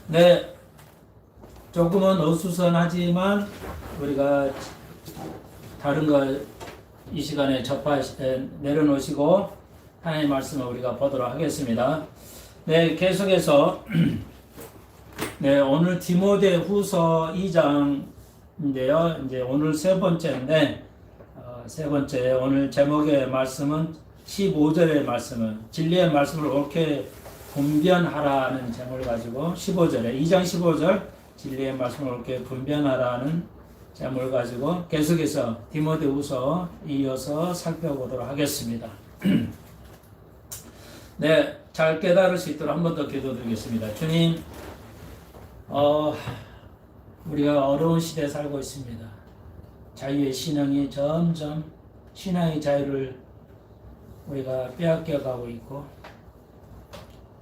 네, 조금은 어수선하지만 우리가 다른 거 이 시간에 내려놓으시고 하나님의 말씀을 우리가 보도록 하겠습니다. 네, 계속해서 네, 오늘 디모데후서 2장인데요. 이제 오늘 세 번째인데 세 번째 오늘 제목의 말씀은 15절의 말씀은 진리의 말씀을 옳게 분변하라는 제목을 가지고 15절에 2장 15절 진리의 말씀을 옳게 분변하라는 제목을 가지고 계속해서 디모데후서 이어서 살펴보도록 하겠습니다. 네, 잘 깨달을 수 있도록 한 번 더 기도드리겠습니다. 주님, 우리가 어려운 시대에 살고 있습니다. 자유의 신앙이 점점 신앙의 자유를 우리가 빼앗겨 가고 있고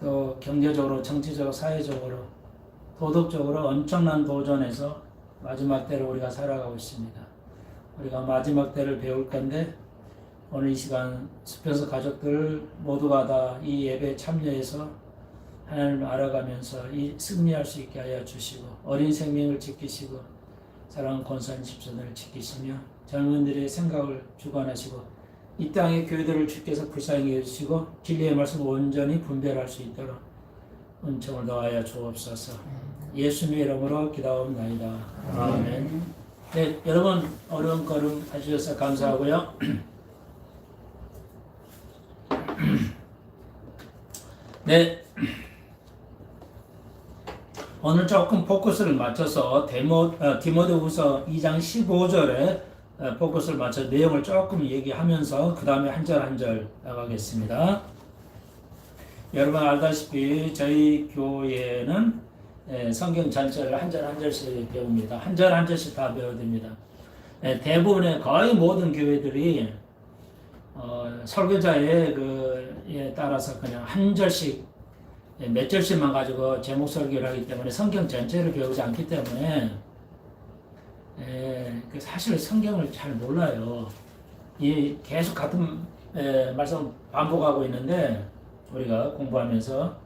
또 경제적으로, 정치적으로, 사회적으로, 도덕적으로 엄청난 도전에서 마지막 때를 우리가 살아가고 있습니다. 우리가 마지막 때를 배울 건데 오늘 이 시간 수표서 가족들 모두가 다 이 예배에 참여해서 하나님을 알아가면서 이 승리할 수 있게 하여 주시고 어린 생명을 지키시고 사랑하는 권사님 집사들을 지키시며 젊은들의 생각을 주관하시고 이 땅의 교회들을 주께서 불쌍히 해주시고 진리의 말씀을 온전히 분별할 수 있도록 은총을 더하여 주옵소서. 예수님의 이름으로 기도하옵나이다. 아멘. 네, 여러분 어려운 걸음 해주셔서 감사하고요. 네, 오늘 조금 포커스를 맞춰서 디모데후서 2장 15절에 포커스를 맞춰 내용을 조금 얘기하면서 그 다음에 한 절 한 절 나가겠습니다. 여러분 알다시피 저희 교회는 성경 전체를 한 절 한 절씩 배웁니다. 한 절 한 절씩 다 배워야 됩니다. 대부분의 거의 모든 교회들이 설교자의 그에 따라서 그냥 한 절씩 몇 절씩만 가지고 제목 설교를 하기 때문에 성경 전체를 배우지 않기 때문에 사실 성경을 잘 몰라요. 계속 같은 말씀 반복하고 있는데 우리가 공부하면서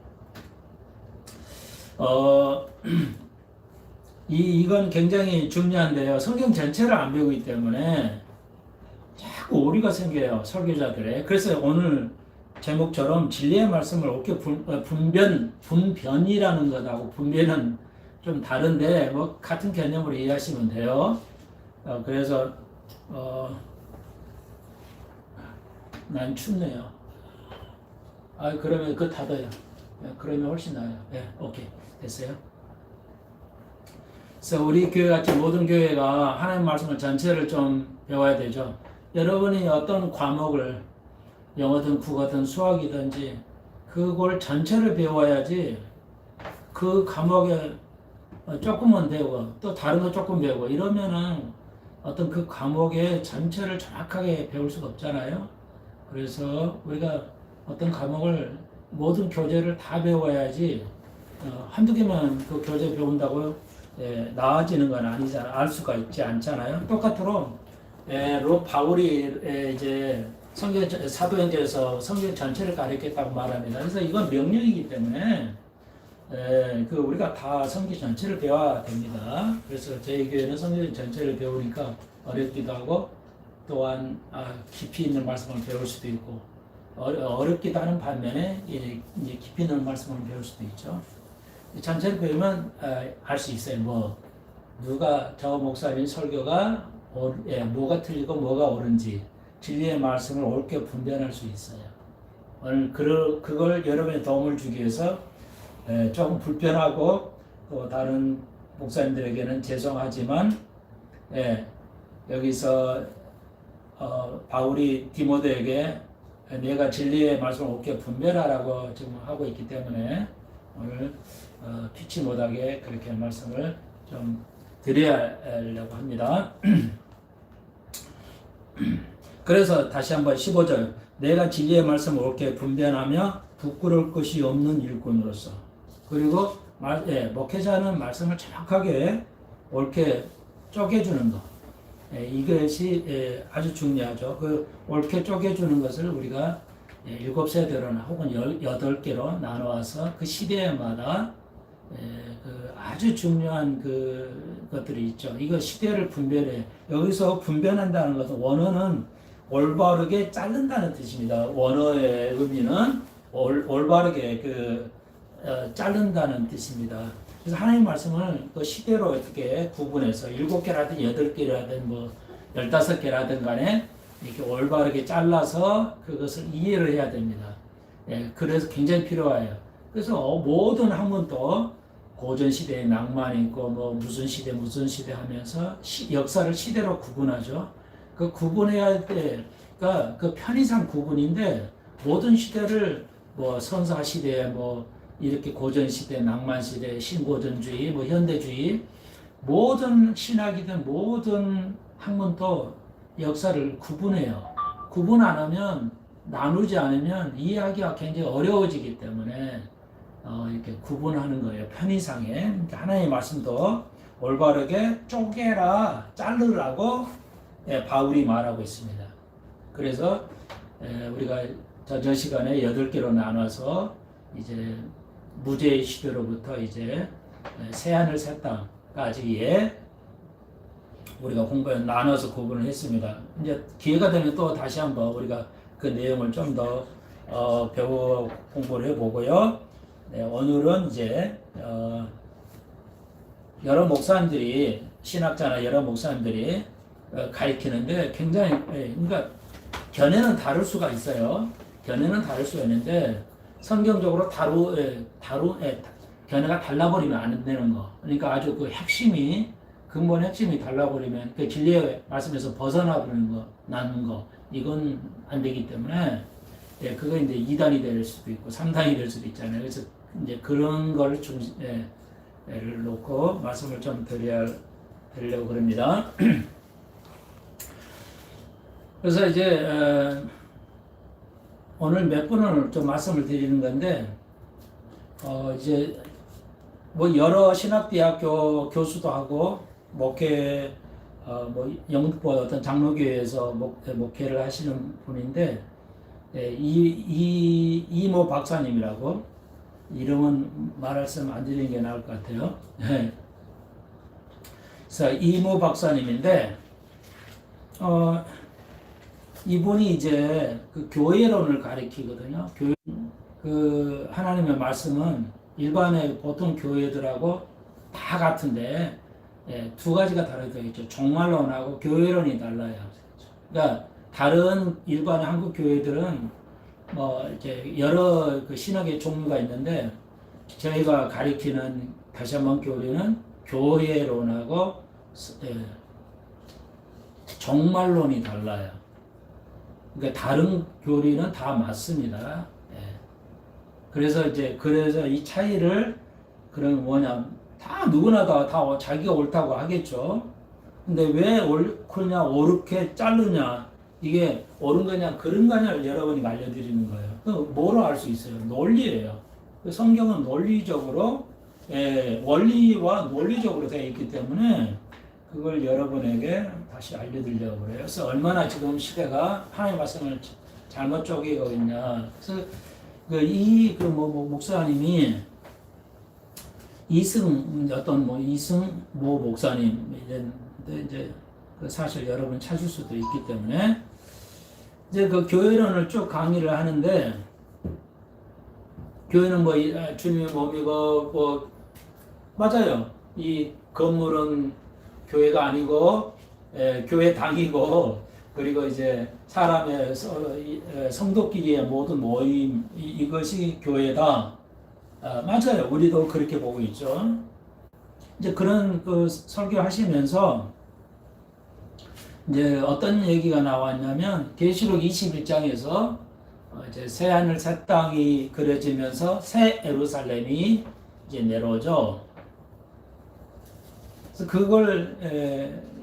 이건 굉장히 중요한데요. 성경 전체를 안 배우기 때문에 자꾸 오류가 생겨요. 설교자들의. 그래서 오늘 제목처럼 진리의 말씀을 옳게 분변이라는 것하고 분별은 좀 다른데 뭐 같은 개념으로 이해하시면 돼요. 그래서 난 춥네요. 그러면 그거 닫아요. 그러면 훨씬 나아요. 오케이. 됐어요. 그래서 우리 교회 같이 모든 교회가 하나님 말씀을 전체를 좀 배워야 되죠. 여러분이 어떤 과목을 영어든 국어든 수학이든지 그걸 전체를 배워야지 그 과목에 조금만 배우고 또 다른 거 조금 배우고 이러면은 어떤 그 과목의 전체를 정확하게 배울 수가 없잖아요. 그래서 우리가 어떤 과목을 모든 교재를 다 배워야지 한두 개만 그 교재 배운다고 나아지는 건 아니잖아요. 알 수가 있지 않잖아요. 똑같으로 바울이 이제 성경 사도행전에서 성경 전체를 가르쳤다고 말합니다. 그래서 이건 명령이기 때문에 우리가 다 성경 전체를 배워야 됩니다. 그래서 저희 교회는 성경 전체를 배우니까 어렵기도 하고 또한 깊이 있는 말씀을 배울 수도 있고 어렵기도 하는 반면에 이제 깊이 있는 말씀을 배울 수도 있죠. 전체를 배우면 알 수 있어요. 뭐 누가 저 목사님 설교가 뭐가 틀리고 뭐가 옳은지 진리의 말씀을 옳게 분별할 수 있어요. 오늘 그걸 여러분의 도움을 주기 위해서 조금 불편하고 또 다른 목사님들에게는 죄송하지만 여기서 바울이 디모데에게 내가 진리의 말씀을 옳게 분별하라고 지금 하고 있기 때문에 오늘 피치 못하게 그렇게 말씀을 좀 드려야려고 합니다. 그래서 다시 한번 15절 내가 진리의 말씀을 옳게 분별하며 부끄러울 것이 없는 일꾼으로서 그리고 목회자는 말씀을 정확하게 옳게 쪼개주는 것 이것이 아주 중요하죠. 그 옳게 쪼개주는 것을 우리가 7세대로나 혹은 8개로 나누어서 그 시대마다 그 아주 중요한 것들이 있죠. 이거 시대를 분별해. 여기서 분별한다는 것은 원어는 올바르게 자른다는 뜻입니다. 원어의 의미는 올바르게 자른다는 뜻입니다. 그래서 하나님 말씀을 그 시대로 어떻게 구분해서 7개라든 8개라든 뭐 15개라든 간에 이렇게 올바르게 잘라서 그것을 이해를 해야 됩니다. 그래서 굉장히 필요해요. 그래서 모든 학문도 고전 시대의 낭만이 있고 뭐 무슨 시대 하면서 역사를 시대로 구분하죠. 그 구분해야 돼. 그러니까 그 편의상 구분인데 모든 시대를 뭐 선사 시대 뭐 이렇게 고전 시대, 낭만 시대, 신고전주의, 뭐 현대주의 모든 신학이든 모든 학문도 역사를 구분해요. 구분 안 하면 나누지 않으면 이해하기가 굉장히 어려워지기 때문에 이렇게 구분하는 거예요. 편의상에 하나님의 말씀도 올바르게 쪼개라, 자르라고 바울이 말하고 있습니다. 그래서 우리가 전 시간에 8개로 나눠서 이제 무죄의 시대로부터 이제 새하늘 새 땅까지의 우리가 공부에 나눠서 구분을 했습니다. 이제 기회가 되면 또 다시 한번 우리가 그 내용을 좀 더 배워 공부를 해보고요. 오늘은 이제 여러 목사님들이 신학자나 여러 목사님들이 가르치는데 굉장히 그러니까 견해는 다를 수가 있어요. 견해는 다를 수가 있는데 성경적으로 견해가 달라버리면 안 되는 거. 그러니까 아주 그 핵심이 근본 핵심이 달라버리면 그 진리의 말씀에서 벗어나버리는 거, 나는 거 이건 안 되기 때문에 그거 이제 2단이 될 수도 있고 3단이 될 수도 있잖아요. 그래서 이제 그런 걸 예를 놓고 말씀을 좀 드리려고 그럽니다. 그래서 이제 오늘 몇 번을 좀 말씀을 드리는 건데 이제 뭐 여러 신학대학교 교수도 하고 목회 뭐 영등포 어떤 장로교회에서 목회를 하시는 분인데 이모 박사님이라고 이름은 말씀 안 드리는 게 나을 것 같아요. 그래서 이모 박사님인데 이분이 이제 그 교회론을 가리키거든요. 그 하나님의 말씀은 일반의 보통 교회들하고 다 같은데 두 가지가 다르게 있죠. 종말론하고 교회론이 달라요. 그러니까 다른 일반의 한국 교회들은 뭐 이렇게 여러 그 신학의 종류가 있는데 저희가 가리키는 다시 한번 교리는 교회론하고 종말론이 달라요. 그러니까 다른 교리는 다 맞습니다. 그래서 이 차이를 그런 다 누구나 다 자기가 옳다고 하겠죠. 근데 왜 옳냐, 옳게 자르냐, 이게 옳은 거냐, 그런 거냐를 여러분이 알려드리는 거예요. 뭐로 알 수 있어요? 논리예요. 성경은 논리적으로, 원리와 논리적으로 되어 있기 때문에 그걸 여러분에게 다시 알려드리려고 그래요. 그래서 얼마나 지금 시대가 하나님의 말씀을 잘못 쪼개고 있냐. 그래서 목사님이 이승모 목사님 이제 사실 여러분 찾을 수도 있기 때문에 이제 그 교회론을 쭉 강의를 하는데 교회는 뭐 주님의 몸이고 뭐 맞아요. 이 건물은 교회가 아니고 교회당이고 그리고 이제 사람의 성도끼리의 모든 모임 이것이 교회다. 맞아요. 우리도 그렇게 보고 있죠. 이제 그런 그 설교하시면서 이제 어떤 얘기가 나왔냐면 계시록 21장에서 이제 새 하늘 새 땅이 그려지면서 새 예루살렘이 이제 내려오죠. 그래서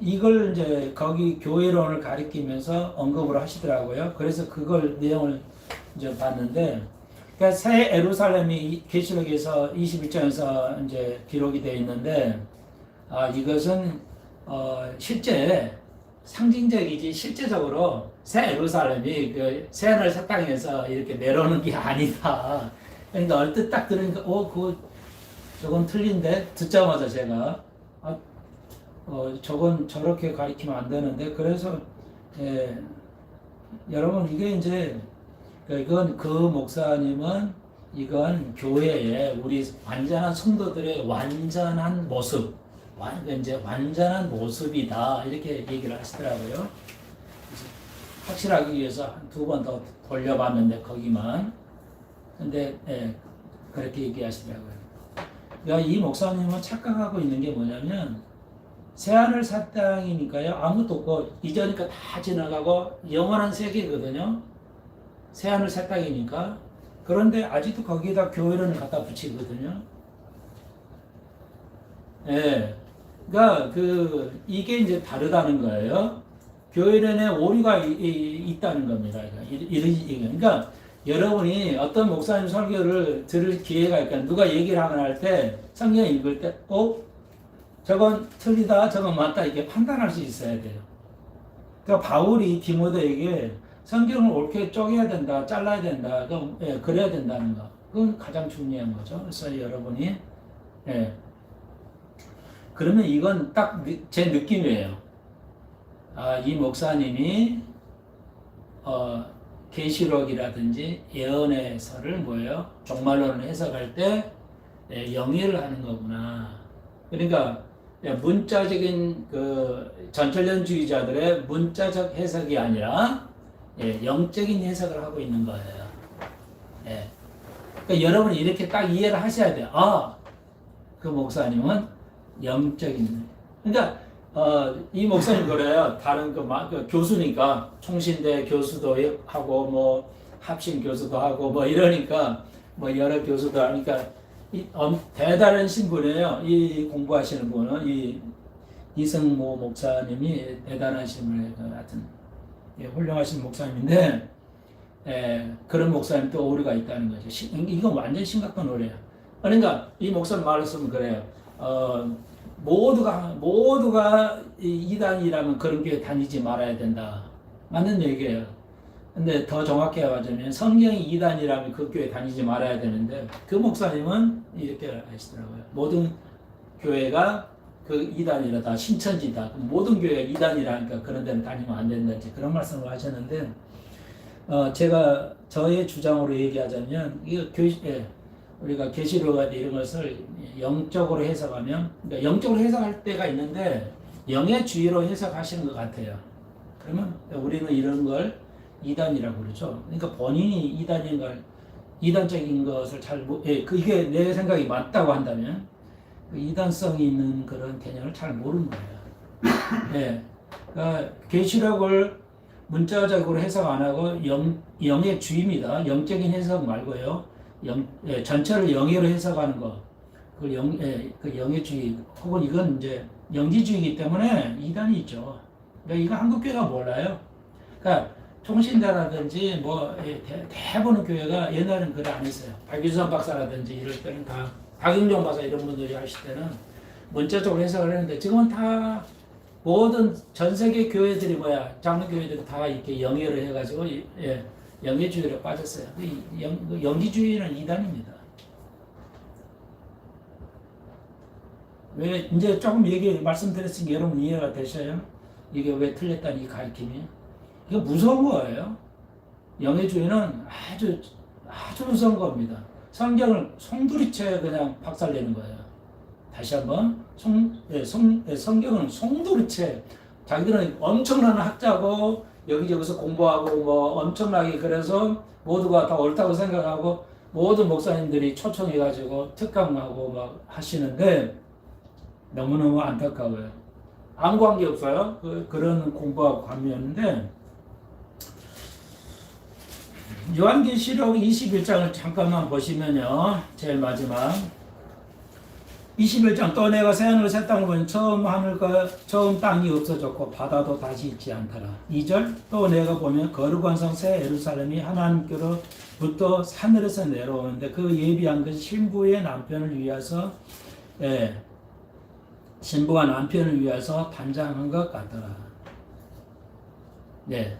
이걸 이제 거기 교회론을 가리키면서 언급을 하시더라고요. 그래서 그걸 내용을 이제 봤는데, 그러니까 새 예루살렘이 계시록에서 21장에서 이제 기록이 되어 있는데, 이것은 실제 상징적이지 실제적으로 새 예루살렘이 그 새하늘 새 땅에서 이렇게 내려오는 게 아니다. 그러니까 얼뜻 딱 들으니까 그거 저건 틀린데 듣자마자 제가 저건 저렇게 가리키면 안 되는데 그래서 예, 여러분 이게 이제 이건 그 목사님은 이건 교회의 우리 완전한 성도들의 완전한 모습, 이제 완전한 모습이다 이렇게 얘기를 하시더라고요. 확실하기 위해서 두 번 더 돌려봤는데 거기만. 근데 예, 그렇게 얘기하시더라고요. 그러니까 이 목사님은 착각하고 있는 게 뭐냐면 새하늘 새 땅이니까요. 아무것도 없고 이전이니까 다 지나가고 영원한 세계거든요. 새하늘 새 땅이니까. 그런데 아직도 거기에다 교회론을 갖다 붙이거든요. 예. 그러니까 이게 이제 다르다는 거예요. 교회론에 오류가 있다는 겁니다. 그러니까 여러분이 어떤 목사님 설교를 들을 기회가 있으니까 누가 얘기를 하거나 할 때 성경 읽을 때 저건 틀리다, 저건 맞다 이렇게 판단할 수 있어야 돼요. 그러니까 바울이 디모데에게 성경을 옳게 쪼개야 된다, 잘라야 된다, 그래야 된다는 거. 그건 가장 중요한 거죠. 그래서 여러분이 그러면 이건 딱 제 느낌이에요. 이 목사님이 계시록이라든지 예언의서를 뭐예요? 종말론을 해석할 때 영의를 하는 거구나. 그러니까 문자적인 전철련주의자들의 문자적 해석이 아니라 영적인 해석을 하고 있는 거예요. 그러니까 여러분이 이렇게 딱 이해를 하셔야 돼요. 그 목사님은 영적인. 그러니까 이 목사님 그래요. 다른 그 교수니까 총신대 교수도 하고 뭐 합신 교수도 하고 뭐 이러니까 뭐 여러 교수도 하니까 대단한 신분이에요. 이 공부하시는 분은 이 이승모 목사님이 대단하신 분 같은 훌륭하신 목사님인데 그런 목사님도 오류가 있다는 거죠. 이건 완전 심각한 오류예요. 그러니까 이 목사님 말했으면 그래요. 모두가 이단이라면 그런 교회 다니지 말아야 된다. 맞는 얘기예요. 근데 더 정확히 말하자면 성경이 이단이라면 그 교회 다니지 말아야 되는데 그 목사님은 이렇게 하시더라고요. 모든 교회가 그 이단이라다, 신천지다. 모든 교회가 이단이라니까 그런 데는 다니면 안 된다지 그런 말씀을 하셨는데 제가 저의 주장으로 얘기하자면 이거 우리가 계시록이나 이런 것을 영적으로 해석하면, 그러니까 영적으로 해석할 때가 있는데 영의 주의로 해석하시는 것 같아요. 그러면 우리는 이런 걸 이단이라고 그러죠. 그러니까 본인이 이단인 걸, 이단적인 것을 이게 내 생각이 맞다고 한다면 그 이단성이 있는 그런 개념을 잘 모르는 거예요. 그러니까 계시록을 문자적으로 해석 안 하고 영의 주의입니다. 영적인 해석 말고요. 전체를 영예로 해석하는 거, 그 영예주의, 혹은 이건 이제 영지주의이기 때문에 이단이 있죠. 그러니까 이거 한국 교회가 몰라요. 그러니까 총신대라든지 뭐 대부분 교회가 옛날에는 그래 안 했어요. 박유선 박사라든지 이럴 때는 다 박영종 박사 이런 분들이 하실 때는 문자적으로 해석을 했는데 지금은 다 모든 전 세계 교회들이 장로 교회들이 다 이렇게 영예로 해가지고 영예주의로 빠졌어요. 영지주의는 이단입니다. 왜 이제 조금 말씀드렸으니까 여러분 이해가 되셔요? 이게 왜 틀렸다는 이 가르침이? 이거 무서운 거예요. 영예주의는 아주 무서운 겁니다. 성경을 송두리째 그냥 박살내는 거예요. 다시 한번 성경은 송두리째 자기들은 엄청난 학자고 여기저기서 공부하고 뭐 엄청나게 그래서 모두가 다 옳다고 생각하고 모든 목사님들이 초청해가지고 특강하고 막 하시는데 너무너무 안타까워요. 아무 관계 없어요. 그런 공부하고 관계였는데 요한계시록 21장을 잠깐만 보시면요. 제일 마지막 21장 또 내가 새하늘과 새 땅을 보니 처음 하늘과 처음 땅이 없어졌고 바다도 다시 있지 않더라. 2절 또 내가 보면 거룩한 성 새 예루살렘이 하나님께로부터 하늘에서 내려오는데 그 예비한 것이 신부의 남편을 위해서 신부가 남편을 위해서 단장한 것 같더라. 그러니까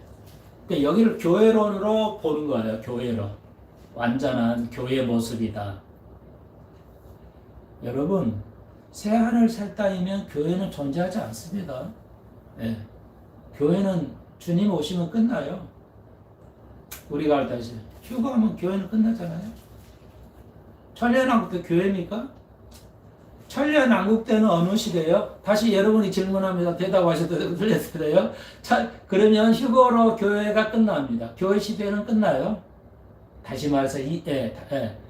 여기를 교회론으로 보는 거예요. 교회로 완전한 교회 모습이다. 여러분, 새하늘 새 땅이면 교회는 존재하지 않습니다. 예. 교회는 주님 오시면 끝나요. 우리가 알다시피 휴가하면 교회는 끝나잖아요. 천년왕국 때 교회입니까? 천년왕국 때는 어느 시대예요? 다시 여러분이 질문합니다. 대답하셔도 틀렸어요. 그러면 휴거로 교회가 끝납니다. 교회 시대는 끝나요. 다시 말해서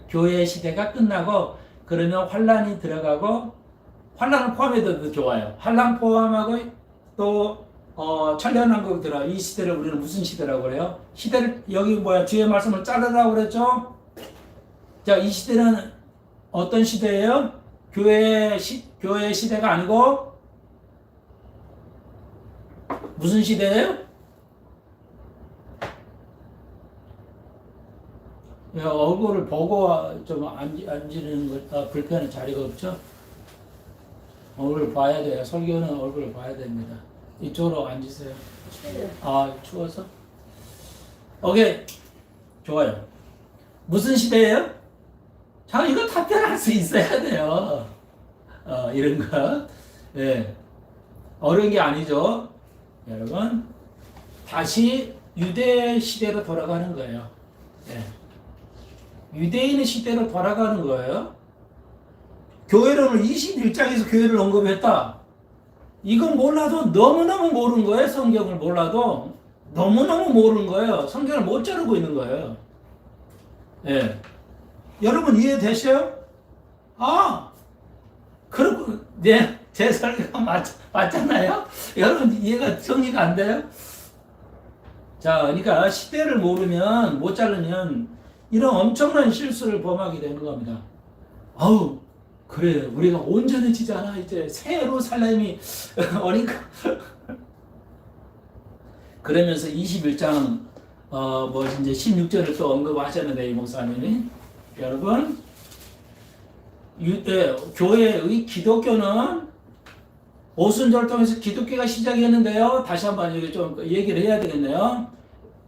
교회 시대가 끝나고 그러면 환란이 들어가고 환란을 포함해도 좋아요. 환란 포함하고 또 천년왕국 들어. 이 시대를 우리는 무슨 시대라고 그래요? 시대를 여기 주의 말씀을 자르라고 그랬죠? 자, 이 시대는 어떤 시대예요? 교회 시대가 아니고 무슨 시대예요? 얼굴을 보고 좀 앉는 거 불편한 자리가 없죠? 얼굴을 봐야 돼요. 설교는 얼굴을 봐야 됩니다. 이쪽으로 앉으세요. 추워서? 오케이. 좋아요. 무슨 시대예요? 자, 이거 답변할 수 있어야 돼요. 이런 거. 예. 어려운 게 아니죠. 여러분, 다시 유대 시대로 돌아가는 거예요. 예. 유대인의 시대로 돌아가는 거예요. 교회론을 21장에서 교회를 언급했다. 이건 몰라도 너무너무 모르는 거예요. 성경을 몰라도 너무너무 모르는 거예요. 성경을 못 자르고 있는 거예요. 예. 여러분 이해되셔요? 그렇고, 제 설교가 맞잖아요? 여러분 이해가 정리가 안 돼요? 자, 그러니까 시대를 모르면, 못 자르면 이런 엄청난 실수를 범하게 되는 겁니다. 그래, 우리가 온전해지잖아. 이제 새로 살림이 오니까. 그러면서 21장, 이제 16절을 또 언급하셨는데, 이 목사님이. 여러분, 교회의 기독교는 오순절통에서 기독교가 시작했는데요. 다시 한번 여기 좀 얘기를 해야 되겠네요.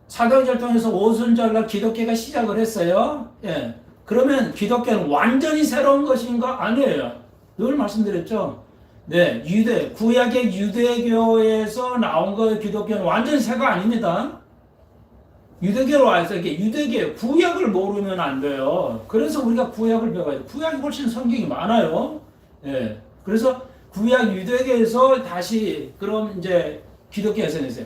사도행전통에서 오순절날 기독교가 시작을 했어요. 예. 그러면 기독교는 완전히 새로운 것인가? 아니에요. 늘 말씀드렸죠. 네, 구약의 유대교에서 나온 거 기독교는 완전히 새가 아닙니다. 유대교로 와서 이렇게 유대교 구약을 모르면 안 돼요. 그래서 우리가 구약을 배워야 돼요. 구약이 훨씬 성경이 많아요. 예. 그래서 구약 유대교에서 다시 그럼 이제 기독교에서 냈어요.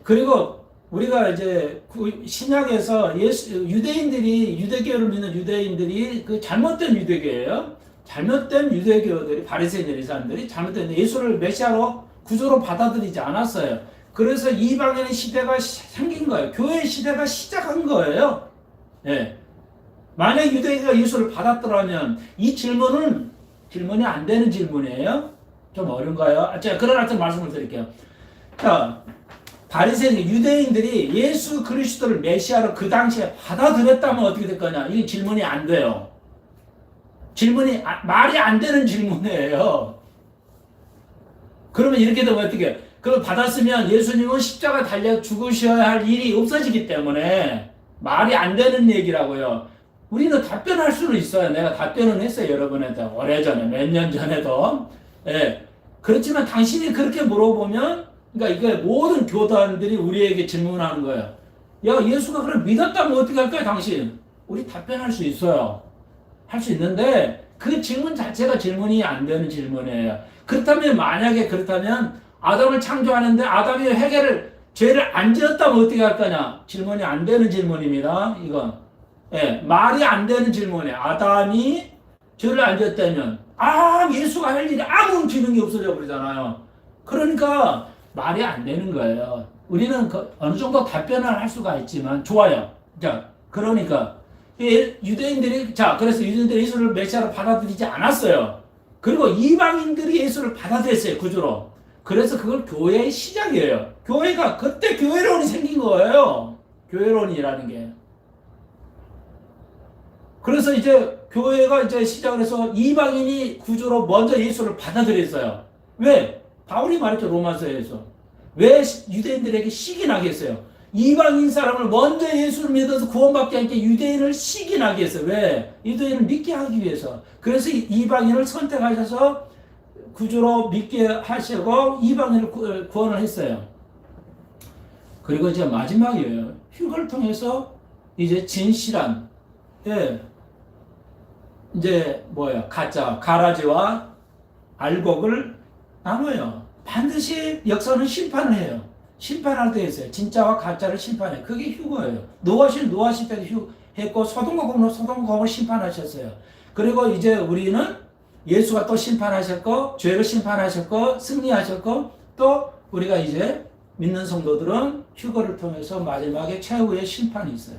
그리고 우리가 이제 신약에서 유대인들이 유대교를 믿는 유대인들이 그 잘못된 유대교예요. 잘못된 유대교들이 바리새인들 이 사람들이 잘못된 예수를 메시아로 구조로 받아들이지 않았어요. 그래서 이방인의 시대가 생긴 거예요. 교회 시대가 시작한 거예요. 예. 만약 유대인가 예수를 받았더라면 이 질문이 안 되는 질문이에요. 좀 어려운가요? 제가 그런 하여튼 말씀을 드릴게요. 자, 바리새인 유대인들이 예수 그리스도를 메시아로 그 당시에 받아들였다면 어떻게 될 거냐? 이 질문이 안 돼요. 말이 안 되는 질문이에요. 그러면 이렇게 되면 어떻게 해요? 그걸 받았으면 예수님은 십자가 달려 죽으셔야 할 일이 없어지기 때문에 말이 안 되는 얘기라고요. 우리는 답변할 수는 있어요. 내가 답변은 했어요. 여러분한테 오래전에 몇 년 전에도. 예. 그렇지만 당신이 그렇게 물어보면 그러니까 이게 모든 교단들이 우리에게 질문하는 거예요. 야, 예수가 그럼 믿었다면 어떻게 할까요, 당신? 우리 답변할 수 있어요. 할 수 있는데 그 질문 자체가 질문이 안 되는 질문이에요. 만약에 그렇다면 아담을 창조하는데 아담이 죄를 안 지었다면 어떻게 할 거냐? 질문이 안 되는 질문입니다. 이건. 예, 말이 안 되는 질문이에요. 아담이 죄를 안 지었다면 예수가 할 일이 아무 기능이 없어져 버리잖아요. 그러니까 말이 안 되는 거예요. 우리는 어느 정도 답변을 할 수가 있지만 좋아요. 자, 그러니까 그래서 유대인들이 예수를 메시아로 받아들이지 않았어요. 그리고 이방인들이 예수를 받아들였어요. 구주로. 그래서 그걸 교회의 시작이에요. 그때 교회론이 생긴 거예요. 교회론이라는 게. 그래서 이제 교회가 이제 시작을 해서 이방인이 구주로 먼저 예수를 받아들였어요. 왜? 바울이 말했죠. 로마서에서. 왜 유대인들에게 시기 나게 했어요? 이방인 사람을 먼저 예수를 믿어서 구원받게 하니까 유대인을 시기나게 했어요. 왜? 유대인을 믿게 하기 위해서. 그래서 이방인을 선택하셔서 구주로 믿게 하시고 이방인을 구원을 했어요. 그리고 이제 마지막이에요. 휴거를 통해서 이제 진실한, 예, 이제 가짜, 가라지와 알곡을 나눠요. 반드시 역사는 심판을 해요. 심판할 때 있어요. 진짜와 가짜를 심판해요. 그게 휴거예요. 노아 시대도 했고, 소돔과 고모를 심판하셨어요. 그리고 이제 우리는 예수가 또 심판하셨고, 죄를 심판하셨고, 승리하셨고, 또 우리가 이제 믿는 성도들은 휴거를 통해서 마지막에 최후의 심판이 있어요.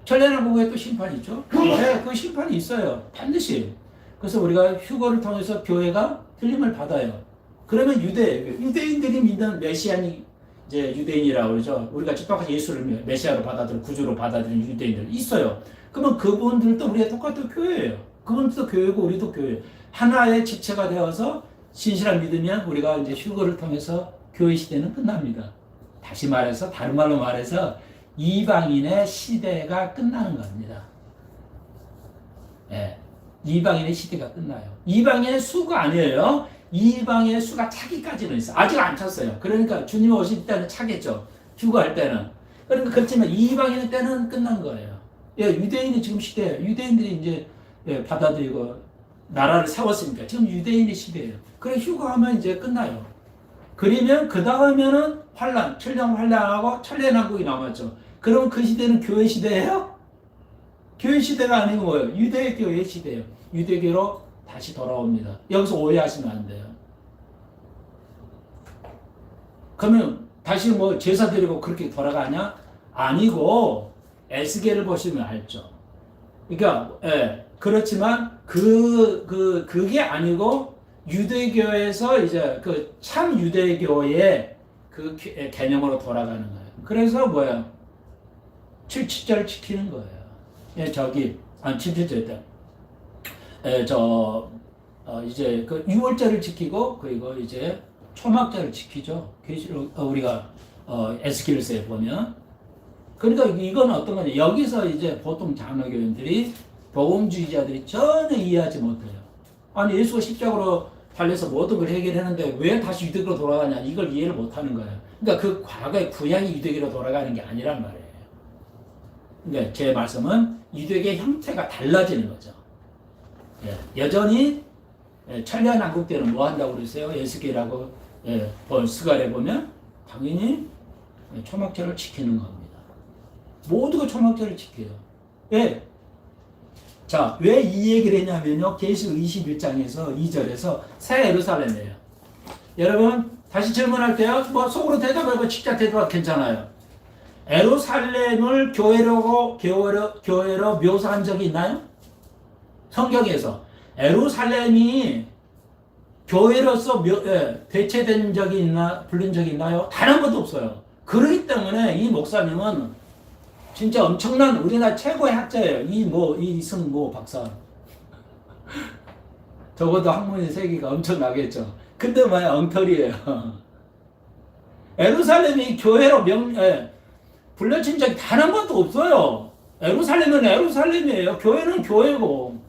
천년왕국에 또 심판이 있죠. 네, 그 심판이 있어요. 반드시. 그래서 우리가 휴거를 통해서 교회가 틀림을 받아요. 그러면 유대인들이 믿는 메시아니 이제 유대인이라고 그러죠. 우리가 똑같이 예수를 메시아로 받아들이고 구주로 받아들이는 유대인들 있어요. 그러면 그분들도 우리가 똑같은 교회예요. 그분들도 교회고 우리도 교회. 하나의 집체가 되어서 진실한 믿으면 우리가 이제 휴거를 통해서 교회 시대는 끝납니다. 다시 말해서 다른 말로 말해서 이방인의 시대가 끝나는 겁니다. 예, 이방인의 시대가 끝나요. 이방인의 수가 아니에요. 이방인의 수가 차기까지는 있어요. 아직 안 찼어요. 그러니까 주님 오실 때는 차겠죠. 휴거할 때는. 그러니까 그렇지만 이방인의 때는 끝난 거예요. 예, 유대인이 지금 시대예요. 유대인들이 이제 받아들이고 나라를 세웠으니까 지금 유대인의 시대예요. 그래 휴거하면 이제 끝나요. 그러면 그 다음에는 환란, 천년 환란하고 천년왕국이 남았죠. 그럼 그 시대는 교회 시대예요? 교회 시대가 아니고 뭐예요? 유대교회 시대예요. 유대교로 다시 돌아옵니다. 여기서 오해하시면 안 돼요. 그러면 다시 제사 드리고 그렇게 돌아가냐? 아니고 에스겔을 보시면 알죠. 그러니까 그렇지만 그게 아니고 유대교에서 이제 그 참 유대교의 그 개념으로 돌아가는 거예요. 그래서 77절을 지키는 거예요. 예, 77절 때. 이제 그 유월절을 지키고, 그리고 이제 초막절을 지키죠. 우리가, 에스겔서에 보면. 그러니까 이건 어떤 거냐. 여기서 이제 보통 장로교인들이, 복음주의자들이 전혀 이해하지 못해요. 아니, 예수가 십자가로 달려서 모든 걸 해결했는데 왜 다시 유대교로 돌아가냐. 이걸 이해를 못 하는 거예요. 그러니까 그 과거의 구약이 유대교로 돌아가는 게 아니란 말이에요. 그러니까 제 말씀은 유대교의 형태가 달라지는 거죠. 예, 여전히 천년왕국 때는 뭐 한다고 그랬어요? 에스겔하고 스갈에 보면 당연히 초막절을 지키는 겁니다. 모두가 초막절을 지켜요. 왜? 자, 왜 이 얘기를 했냐면요. 계시록 21장에서 2절에서 새 예루살렘이에요. 여러분 다시 질문할게요. 속으로 대답하고 직접 대답 괜찮아요. 예루살렘을 교회로 묘사한 적이 있나요? 성경에서 예루살렘이 교회로서 대체된 적이 불린 적이 있나요? 단 한 번도 없어요. 그렇기 때문에 이 목사님은 진짜 엄청난 우리나라 최고의 학자예요. 이승모 박사. 적어도 학문의 세계가 엄청나겠죠. 근데 엉터리예요. 예루살렘이 교회로 불려진 적이 단 한 번도 없어요. 예루살렘은 예루살렘이에요. 교회는 교회고.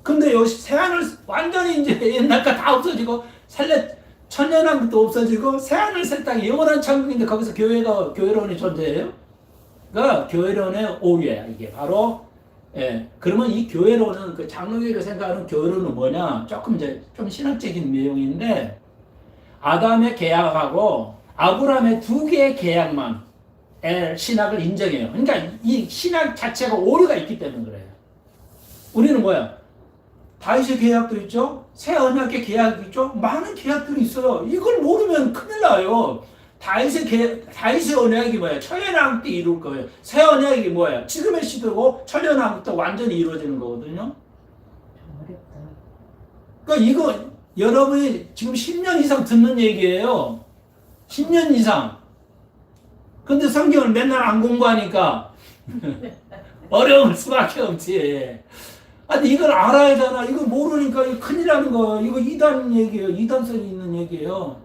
근데 새하늘 완전히 이제 옛날과 다 없어지고 천년왕국도 없어지고 새하늘 새 땅이 영원한 천국인데 거기서 교회론이 존재해요? 그러니까 교회론의 오류야 이게 바로. 그러면 이 교회론은 그 장로교가 생각하는 교회론은 뭐냐? 조금 이제 좀 신학적인 내용인데 아담의 계약하고 아브라함의 두 개의 계약만 신학을 인정해요. 그러니까 이 신학 자체가 오류가 있기 때문에 그래요. 우리는 다윗의 계약도 있죠. 새 언약의 계약이 있죠. 많은 계약들이 있어요. 이걸 모르면 큰일 나요. 다윗의 언약이 뭐예요? 천년왕국 때 이룰 거예요. 새 언약이 뭐예요? 지금의 시대고 천년왕국 때 완전히 이루어지는 거거든요. 어렵다. 그러니까 이거 여러분이 지금 10년 이상 듣는 얘기예요. 10년 이상. 근데 성경을 맨날 안 공부하니까 어려울 수밖에 없지. 아니 이걸 알아야 되나? 이거 모르니까 이거 큰일 나는 거예요. 이거 이단 얘기예요. 이단성이 있는 얘기예요.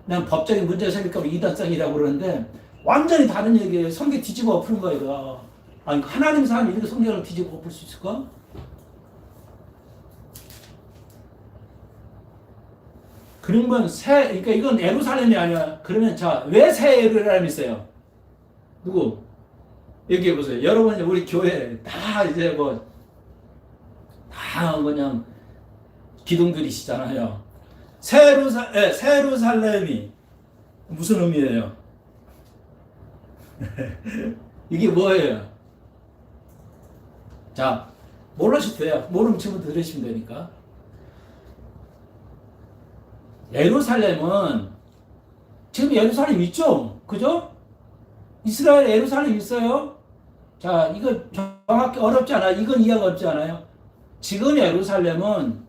난 법적인 문제가 생길까 봐 이단성이라고 그러는데 완전히 다른 얘기예요. 성경 뒤집어 엎은 거예요. 이거. 아니 하나님 사람이 이렇게 성경을 뒤집어 엎을 수 있을까? 그러면 그러니까 이건 예루살렘이 아니야. 그러면 자, 왜 새 예루살렘이 있어요? 누구? 얘기해 보세요. 여러분 우리 교회 다 이제 뭐 다 그냥 기둥들이시잖아요. 새 예루살렘이 무슨 의미예요? 이게 뭐예요? 자, 모르셔도 돼요. 모르면 지금 들으시면 되니까. 예루살렘은 지금 예루살렘 있죠? 그죠? 이스라엘 예루살렘 있어요? 자, 이거 정확히 어렵지 않아요. 이건 이해가 어렵지 않아요. 지금 예루살렘은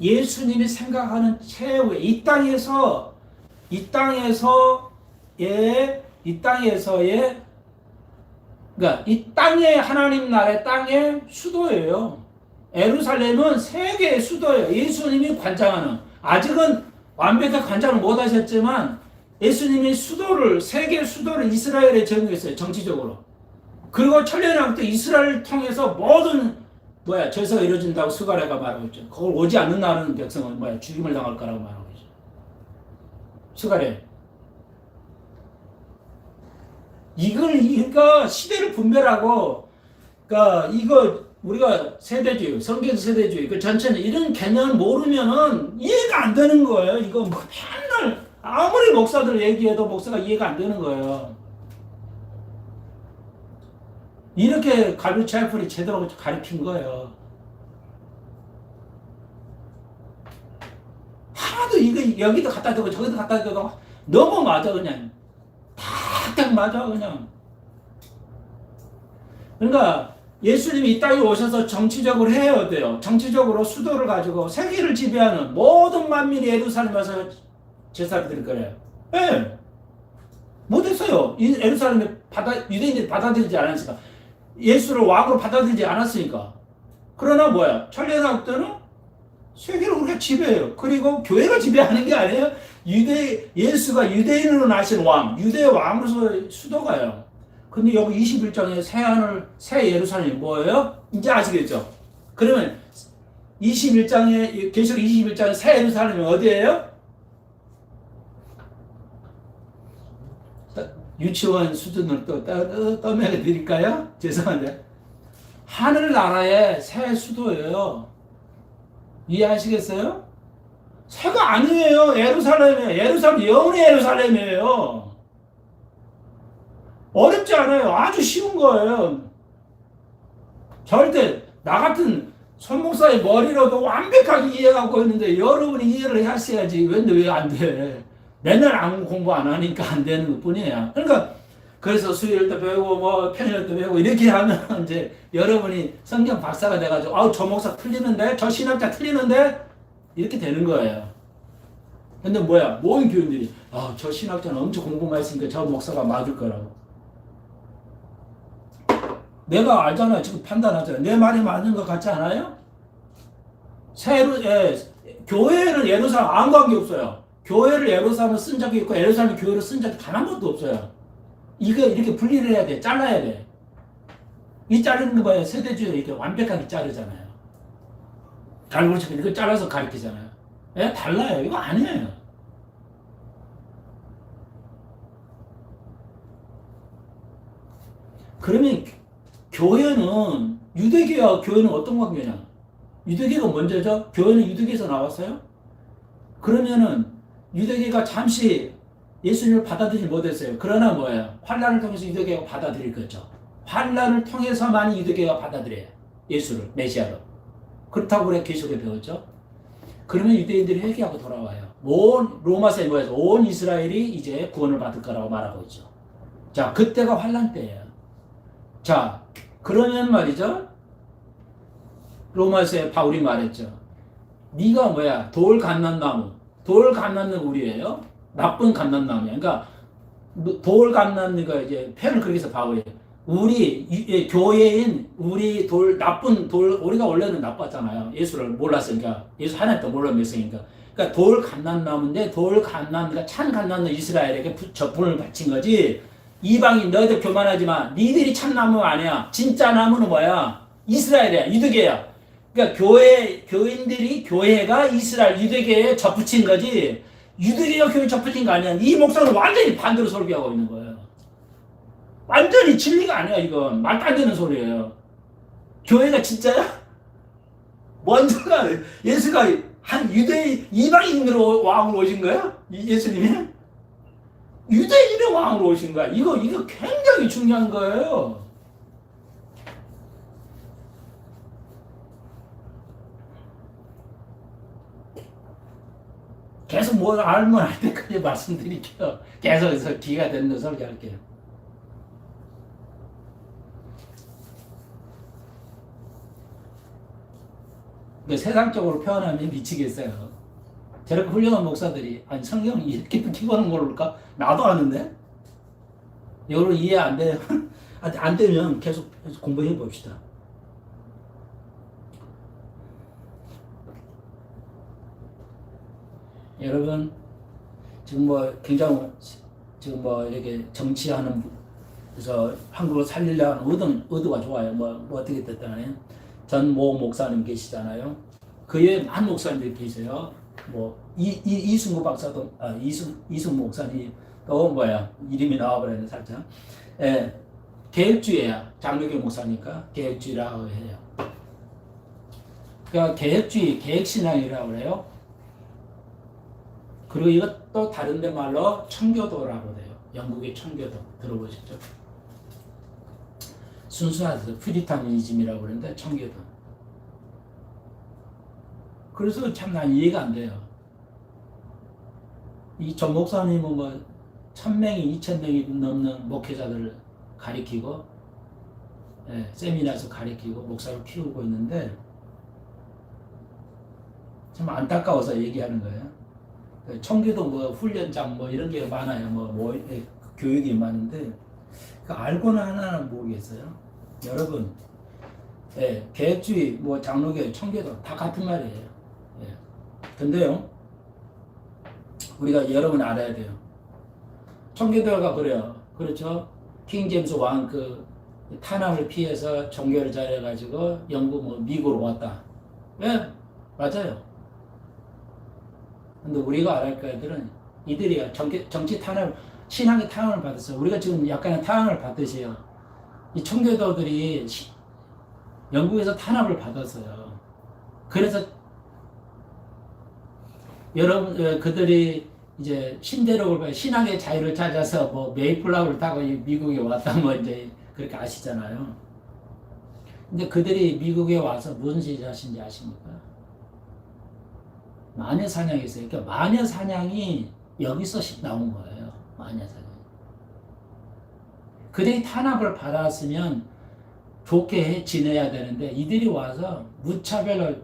예수님이 생각하는 최후의 이 땅에서의 그러니까 이 땅의 하나님 나라의 땅의 수도예요. 예루살렘은 세계의 수도예요. 예수님이 관장하는. 아직은 완벽하게 관장을 못 하셨지만 예수님이 세계 수도를 이스라엘에 정했어요. 정치적으로. 그리고 천년왕 때 이스라엘을 통해서 모든 절세가 이루어진다고 스가랴가 말하고 있죠. 그걸 오지 않는 나라는 백성은 죽임을 당할 거라고 말하고 있죠. 스가랴. 그러니까 시대를 분별하고, 그러니까 이거 우리가 세대주의, 성경 세대주의, 그 전체는 이런 개념을 모르면은 이해가 안 되는 거예요. 이거 맨날 아무리 목사들 얘기해도 목사가 이해가 안 되는 거예요. 이렇게 갈비 차이플이 제대로 가르친 거예요. 하나도 이거 여기도 갖다 대고 저기도 갖다 대고 너무 맞아 그냥. 딱 맞아 그냥. 그러니까 예수님이 이 땅에 오셔서 정치적으로 해야 돼요. 정치적으로 수도를 가지고 세계를 지배하는 모든 만민이 예루살렘에서 제사를 드릴 거래요. 네. 못했어요. 예루살렘에 유대인들이 받아들이지 않았으니까. 예수를 왕으로 받아들이지 않았으니까. 그러나 천년왕 때는 세계를 우리가 지배해요. 그리고 교회가 지배하는 게 아니에요. 예수가 유대인으로 나신 왕, 유대 왕으로서 수도가요. 근데 여기 21장에 새 예루살렘이 뭐예요? 이제 아시겠죠? 그러면 21장에, 계시록 21장에 새 예루살렘이 어디예요? 유치원 수준으로 또 떠먹여 드릴까요? 죄송한데. 하늘나라의 새 수도예요. 이해하시겠어요? 새가 아니에요. 예루살렘이에요. 예루살렘, 영원의 예루살렘이에요. 어렵지 않아요. 아주 쉬운 거예요. 절대 나 같은 손목사의 머리로도 완벽하게 이해하고 있는데 여러분이 이해를 하셔야지. 왜 안 돼? 맨날 공부 안 하니까 안 되는 것 뿐이에요. 그러니까 그래서 수요일도 배우고 평일도 배우고 이렇게 하면 이제 여러분이 성경 박사가 돼가지고 저 목사 틀리는데 저 신학자 틀리는데 이렇게 되는 거예요. 근데 모든 교인들이 저 신학자는 엄청 공부만 했으니까 저 목사가 맞을 거라고. 내가 알잖아요. 지금 판단하잖아요. 내 말이 맞는 것 같지 않아요? 교회는 예루살렘 아무 관계 없어요. 교회를 예루살렘 쓴 적이 있고 예루살렘 교회를 쓴 적이 단 한 번도 없어요. 이거 이렇게 분리를 해야 돼. 잘라야 돼. 이 자르는 거 세대주의 이렇게 완벽하게 자르잖아요. 달고치고 이거 잘라서 가르치잖아요. 달라요. 이거 아니에요. 그러면 교회는 유대교와 교회는 어떤 관계냐? 유대교가 먼저죠? 교회는 유대교에서 나왔어요? 그러면은 유대교가 잠시 예수님을 받아들이지 못했어요. 그러나 환난을 통해서 유대교가 받아들일 거죠. 환난을 통해서만 유대교가 받아들여요. 예수를 메시아로. 그렇다고 우리가 계시록에 배웠죠. 그러면 유대인들이 회개하고 돌아와요. 로마서에 온 이스라엘이 이제 구원을 받을 거라고 말하고 있죠. 자, 그때가 환난 때예요. 자, 그러면 말이죠. 로마서에 바울이 말했죠. 네가 돌 감람나무. 돌 감람나무 우리예요. 나쁜 감람나무야. 그러니까 돌 감람나무가 이제 표현을 그렇게 해서 바울이 교회인 우리 나쁜 돌 우리가 원래는 나빴잖아요. 예수를 몰랐으니까 예수 하나님도 몰라 몇성이니까. 그러니까 돌 감람나무인데 돌 감람나무가 찬 감람나무 이스라엘에게 접분을 바친 거지. 이방인 너희들 교만하지 마. 니들이 참 나무 아니야. 진짜 나무는 뭐야? 이스라엘이야. 유대교야. 그러니까 교인들이 교회가 이스라엘 유대교에 접붙인 거지. 유대교가 교회 접붙인 거 아니야. 이 목사는 완전히 반대로 설교하고 있는 거예요. 완전히 진리가 아니야 이건. 말도 안 되는 소리예요. 교회가 진짜야? 먼저가 예수가 한 유대 이방인으로 왕으로 오신 거야? 예수님이? 유대인의 왕으로 오신 거야. 이거 굉장히 중요한 거예요. 계속 뭘 알면 알 때까지 말씀드릴게요. 계속해서 기가 되는 설교할게요. 세상적으로 표현하면 미치겠어요. 저렇게 훌륭한 목사들이 아니 성경 이렇게 기본은 모를까? 나도 아는데 이거를 이해 안 돼. 안 되면 계속 공부해 봅시다. 여러분 지금 뭐 굉장히 지금 뭐 이렇게 정치하는 그래서 한국을 살리려는 의도가 좋아요. 뭐 어떻게 됐다네. 전모 목사님 계시잖아요. 그 외에 많은 목사님들이 계세요. 뭐 이승구 박사도 이승 목사님 또 뭐야 이름이 나와버렸네 살짝. 예, 계획주의야. 장로교 목사니까 계획주의라고 해요. 그러니까 계획주의, 계획신앙이라고 그래요. 그리고 이것도 다른데 말로 청교도라고 돼요. 영국의 청교도 들어보셨죠? 순수한 퓨리타니즘이라고 그러는데 청교도. 그래서 참 난 이해가 안 돼요. 이 전 목사님은 뭐 1000명이 2000명이 넘는 목회자들을 가리키고 세미나에서 가리키고 목사를 키우고 있는데 참 안타까워서 얘기하는 거예요. 청교도 뭐 훈련장 뭐 이런 게 많아요. 뭐 교육이 많은데 알고는 하나는 모르겠어요. 여러분, 계획주의, 뭐 장로교, 청교도 다 같은 말이에요. 근데요, 우리가 여러분 알아야 돼요. 청교도가 그래요. 그렇죠? 킹 제임스 왕 그 탄압을 피해서 종교를 잘해가지고 영국 뭐 미국으로 왔다. 왜? 맞아요. 근데 우리가 알아야 할 애들은 이들이 정치 탄압, 신앙의 탄압을 받았어요. 우리가 지금 약간의 탄압을 받듯이요. 이 청교도들이 영국에서 탄압을 받았어요. 그래서 여러분 그들이 이제 신대륙을 신앙의 자유를 찾아서 뭐 메이플라워를 타고 미국에 왔다 뭐 이제 그렇게 아시잖아요. 근데 그들이 미국에 와서 무슨 짓을 하신지 아십니까? 마녀 사냥이 있어요. 그러니까 마녀 사냥이 여기서 나온 거예요. 마녀 사냥. 그들이 탄압을 받았으면 좋게 지내야 되는데 이들이 와서 무차별로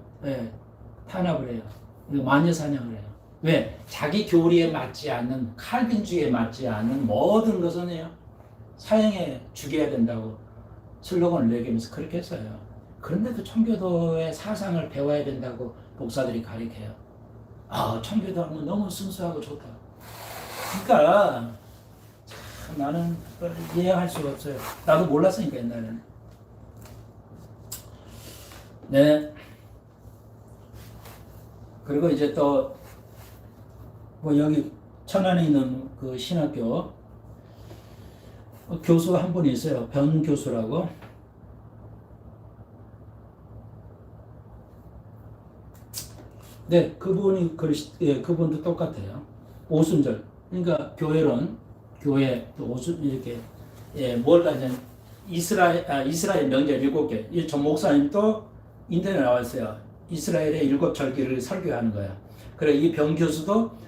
탄압을 해요. 마녀 사냥을 해요. 왜? 자기 교리에 맞지 않는 칼빈주의에 맞지 않는 모든 것은 사형에 죽여야 된다고 슬로건을 내기면서 그렇게 했어요. 그런데도 청교도의 사상을 배워야 된다고 목사들이 가르쳐요. 청교도 하면 너무 순수하고 좋다. 그러니까 참 나는 이해할 수가 없어요. 나도 몰랐으니까 옛날에는. 네. 그리고 이제 또 뭐 여기 천안에 있는 그 신학교 교수 한 분이 있어요. 변 교수라고. 네, 그분이 그분도 똑같아요. 오순절. 그러니까 교회 또 이렇게 뭘까 이제 이스라엘 명절 7개. 이 전 목사님도 인터넷에 나와 있어요. 이스라엘의 7절기를 설교하는 거야. 그래 이 변 교수도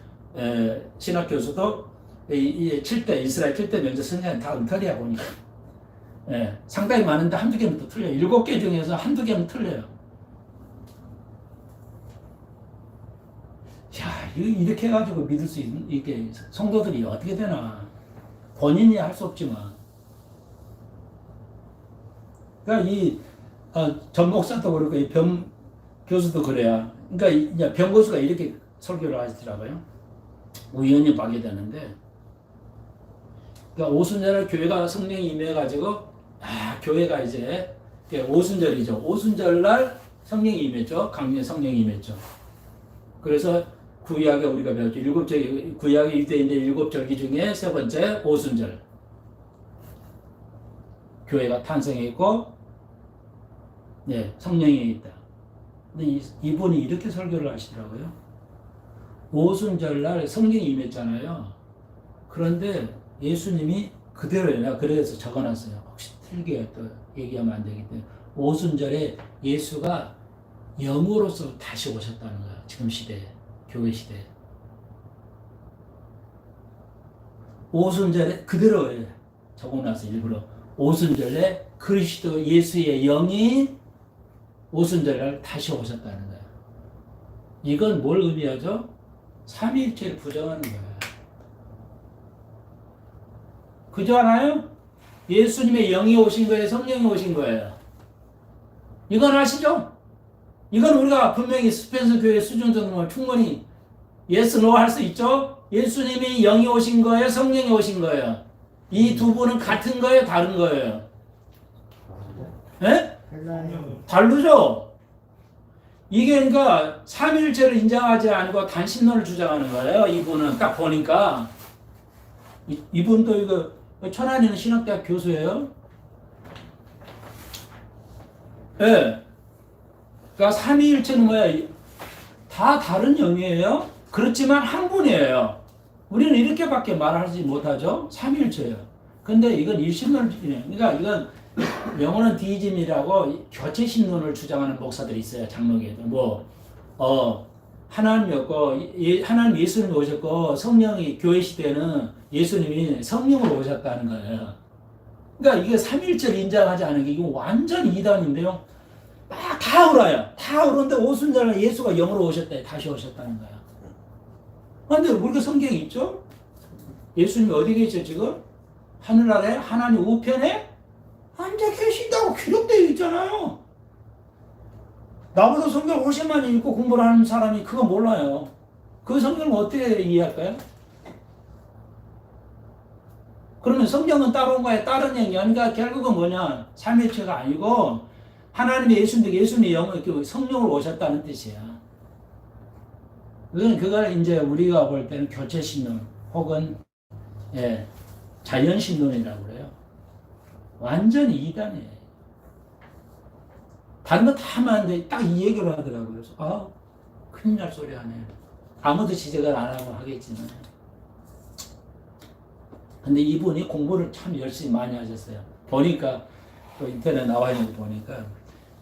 신학 교수도 이 7대 이스라엘 7대 명절 성경 다 엉터리야 보니까. 상당히 많은데 한두 개는 또 틀려요. 7개 중에서 한두 개는 틀려요. 야, 이렇게 해가지고 믿을 수 있는, 이게 성도들이 어떻게 되나. 본인이 할 수 없지만. 그러니까 전 목사도 그렇고, 이 변 교수도 그래야. 그러니까 변 교수가 이렇게 설교를 하시더라고요. 우연히 봐게 되는데, 그러니까 오순절날 교회가 성령이 임해가지고 교회가 이제 오순절이죠. 오순절날 성령이 임했죠. 강림의 성령이 임했죠. 그래서 구약에 우리가 배웠죠. 구약의 유대인의 7절기 중에 세 번째 오순절. 교회가 탄생했고, 성령이 있다. 근데 이분이 이렇게 설교를 하시더라고요. 오순절날 성령이 임했잖아요. 그런데 예수님이 그대로예요. 내가 그래서 적어놨어요. 혹시 틀게 또 얘기하면 안 되기 때문에. 오순절에 예수가 영으로서 다시 오셨다는 거예요. 지금 시대에. 교회 시대에. 오순절에 그대로 적어놨어 일부러. 오순절에 그리스도 예수의 영이 오순절날 다시 오셨다는 거예요. 이건 뭘 의미하죠? 삼위일체를 부정하는 거예요. 그죠 않아요? 예수님의 영이 오신 거예요? 성령이 오신 거예요? 이건 아시죠? 이건 우리가 분명히 스펜서 교회 수준 정도면 충분히 예스 노 할 수 있죠? 예수님이 영이 오신 거예요? 성령이 오신 거예요? 이 두 분은 같은 거예요? 다른 거예요? 예? 다르죠? 이게 그러니까 삼위일체를 인정하지 않고 단신론을 주장하는 거예요. 이분은 딱 보니까 이분도 이거 천안에 있는 신학대학 교수예요. 예. 그러니까 삼위일체는 뭐야? 다 다른 영이에요. 그렇지만 한 분이에요. 우리는 이렇게밖에 말하지 못하죠. 삼위일체예요. 근데 이건 일신론을 그러니까 이건 영어는 디이즘이라고 교체 신론을 주장하는 목사들이 있어요. 장로교에도 하나님이었고 하나님 예수님이 오셨고 성령이 교회 시대에는 예수님이 성령으로 오셨다는 거예요. 그러니까 이게 삼위일체를 인정하지 않은 게 이거 완전 이단인데요. 막 다 울어요. 다 우는데 오순절날 예수가 영으로 오셨다. 다시 오셨다는 거야. 근데 우리가 성경이 있죠? 예수님이 어디 계시죠 지금? 하늘 아래 하나님 우편에 앉아 계신다고 기록되어 있잖아요. 나보다 성경 훨씬 많이 읽고 공부를 하는 사람이 그거 몰라요. 그 성경을 어떻게 이해할까요? 그러면 성경은 따로 온 거야? 다른 얘기야? 그러니까 결국은 뭐냐? 삼위일체가 아니고 하나님의 예수님의 영을 성령으로 오셨다는 뜻이야. 그걸 이제 우리가 볼 때는 교체신론 혹은 자연신론이라고 그래요. 완전히 이단이에요. 다른 거 다 많은데 딱 이 얘기를 하더라고요. 그래서 큰일 날 소리 하네. 아무도 지적을 안 하고 하겠지만. 근데 이분이 공부를 참 열심히 많이 하셨어요. 보니까 또 인터넷 나와 있는 거 보니까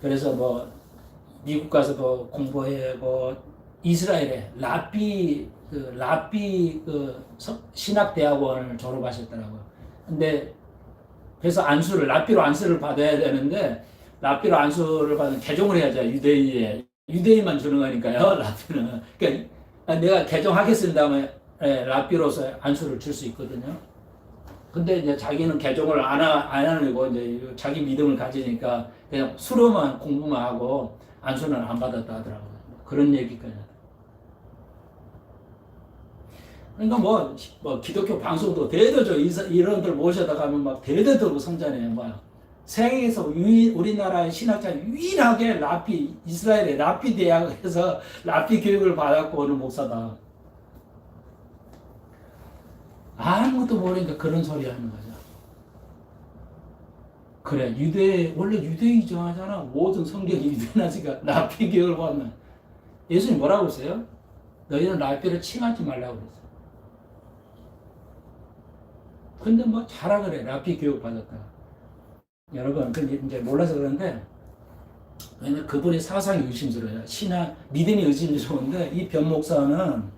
그래서 미국 가서도 공부해 이스라엘에 라삐 신학대학원을 졸업하셨더라고요. 근데 그래서 라삐로 안수를 받아야 되는데 라삐로 안수를 받으면 개종을 해야죠. 유대인만 주는 거니까요. 라삐는. 그러니까 내가 개종하겠습니다 하면 라삐로서 안수를 줄 수 있거든요. 근데 이제 자기는 개종을 안 하려고 이제 자기 믿음을 가지니까 그냥 수로만 공부만 하고 안수는 안 받았다 하더라고요. 그런 얘기까지. 그러니까 뭐 기독교 방송도 대대적으로 이런들 모셔다 가면 막 대대적으로 성전해요. 세계에서 우리나라의 신학자 유일하게 이스라엘의 라삐 대학에서 라삐 교육을 받았고 오는 목사다. 아무것도 모르니까 그런 소리 하는 거죠. 그래, 원래 유대인이 정하잖아. 모든 성경이 유대인하니까 라삐 교육을 받으면. 예수님 뭐라고 했어요? 너희는 라삐를 칭하지 말라고 그랬어요. 근데 자라 그래. 라삐 교육 받았다. 여러분, 근데 이제 몰라서 그런데, 왜냐면 그분의 사상이 의심스러워요. 믿음이 의심스러운데, 이 변 목사는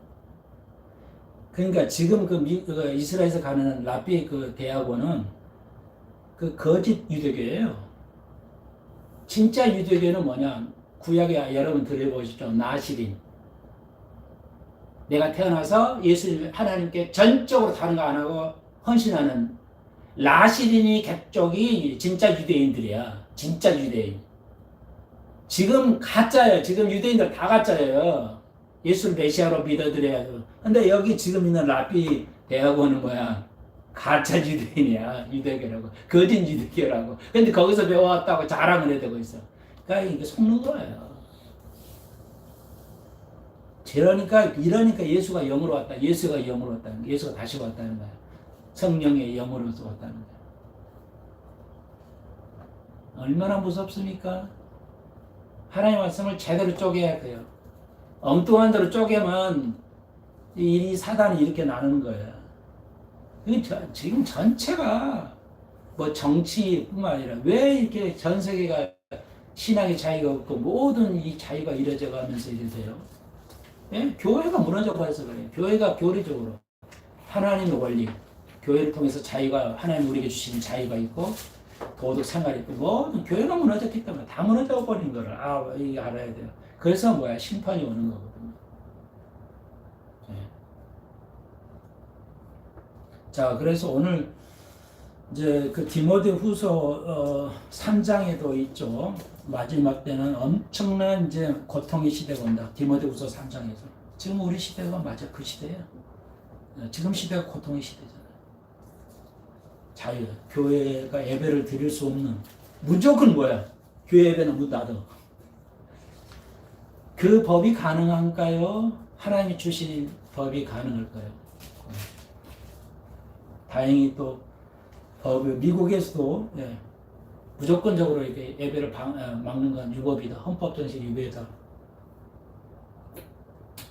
그러니까 지금 이스라엘에서 가는 라삐 대학원은 거짓 유대교예요. 진짜 유대교는 뭐냐? 구약에 여러분 들어보시죠. 나시린. 내가 태어나서 예수님 하나님께 전적으로 다른 거 안 하고 헌신하는 라시린이 객족이 진짜 유대인들이야. 진짜 유대인. 지금 가짜예요. 지금 유대인들 다 가짜예요. 예수를 메시아로 믿어드려야죠. 근데 여기 지금 있는 라삐 대학원은 뭐야? 가짜 유대인이야. 유대교라고. 거짓 유대교라고. 근데 거기서 배워왔다고 자랑을 해대고 있어. 그러니까 이게 속는 거예요. 이러니까 예수가 영으로 왔다. 예수가 영으로 왔다는 거야. 예수가 다시 왔다는 거야. 성령의 영으로서 왔다는 거야. 얼마나 무섭습니까? 하나님의 말씀을 제대로 쪼개야 돼요. 엉뚱한 대로 쪼개면 이 사단이 이렇게 나누는 거예요. 지금 전체가 뭐 정치뿐만 아니라 왜 이렇게 전 세계가 신앙의 자유가 없고 모든 이 자유가 이루어져 가면서 이러세요? 예? 교회가 무너져 버려서 그래요. 교회가 교리적으로 하나님의 원리, 교회를 통해서 자유가 하나님 우리에게 주신 자유가 있고 도덕 생활이 있고 모든 교회가 무너졌기 때문에 다 무너져 버린 거를 이거 알아야 돼요. 그래서 뭐야 심판이 오는 거거든요. 예. 자, 그래서 오늘 이제 그 디모데후서 3장에도 있죠. 마지막 때는 엄청난 이제 고통의 시대가 온다. 디모데후서 3장에서. 지금 우리 시대가 맞아 그 시대예요. 지금 시대가 고통의 시대잖아요. 자유, 교회가 예배를 드릴 수 없는 무조건 뭐야? 교회 예배는 문 닫아. 그 법이 가능한가요? 하나님이 주신 법이 가능할까요? 다행히 또 미국에서도 무조건적으로 이렇게 예배를 막는 건 유법이다. 헌법정신 위배다.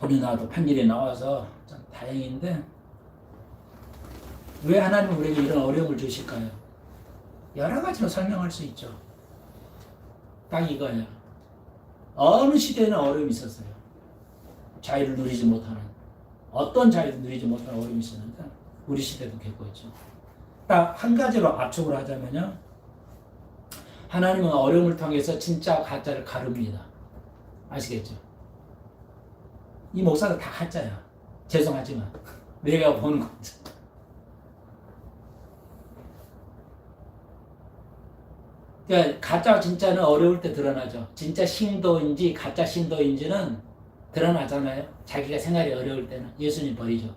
우리나라도 판결이 나와서 참 다행인데 왜 하나님은 우리에게 이런 어려움을 주실까요? 여러 가지로 설명할 수 있죠. 딱 이거야. 어느 시대에는 어려움이 있었어요. 자유를 누리지 못하는 어떤 자유를 누리지 못하는 어려움이 있었는데 우리 시대도 겪었죠. 딱 한 가지로 압축을 하자면요. 하나님은 어려움을 통해서 진짜 가짜를 가릅니다. 아시겠죠? 이 목사가 다 가짜야. 죄송하지만 내가 보는 거죠. 그러니까 가짜 진짜는 어려울 때 드러나죠. 진짜 신도인지 가짜 신도인지는 드러나잖아요. 자기가 생활이 어려울 때는 예수님 버리죠.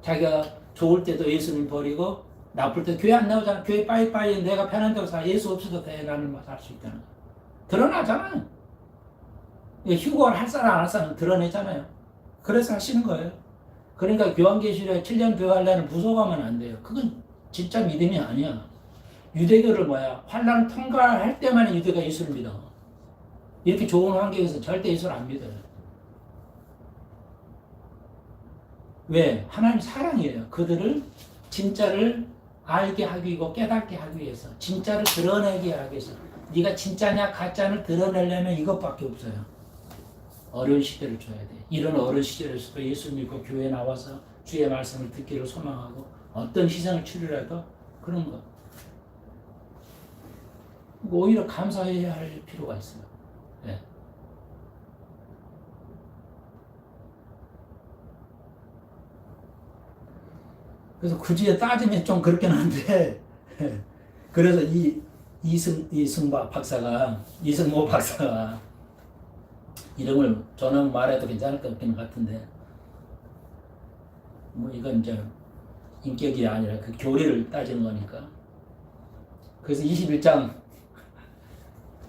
자기가 좋을 때도 예수님 버리고 나쁠 때 교회 안 나오잖아. 교회 빠이빠이 내가 편한 데로 사. 예수 없어도 돼. 나는 살 수 있다는 거. 드러나잖아요. 휴거를 할 사람 안 할 사람 드러내잖아요. 그래서 하시는 거예요. 그러니까 교환계시록에 7년 교회하려는 무서워하면 안 돼요. 그건 진짜 믿음이 아니야. 유대교를 환란을 통과할 때만 유대가 예수를 믿어. 이렇게 좋은 환경에서 절대 예수를 안 믿어요. 왜? 하나님 사랑이에요. 그들을 진짜를 알게 하기 위고 깨닫게 하기 위해서 진짜를 드러내게 하기 위해서 네가 진짜냐 가짜를 드러내려면 이것밖에 없어요. 어려운 시대를 줘야 돼. 이런 어려운 시대에서도 예수 믿고 교회에 나와서 주의 말씀을 듣기를 소망하고 어떤 희생을 치르라도 그런 거 오히려 감사해야 할 필요가 있어요. 네. 그래서 굳이 따지면 좀 그렇긴 한데 그래서 이승모 박사가 이름을 저는 말해도 괜찮을 것 같은데 뭐 이건 이제 인격이 아니라 그 교리를 따지는 거니까. 그래서 21장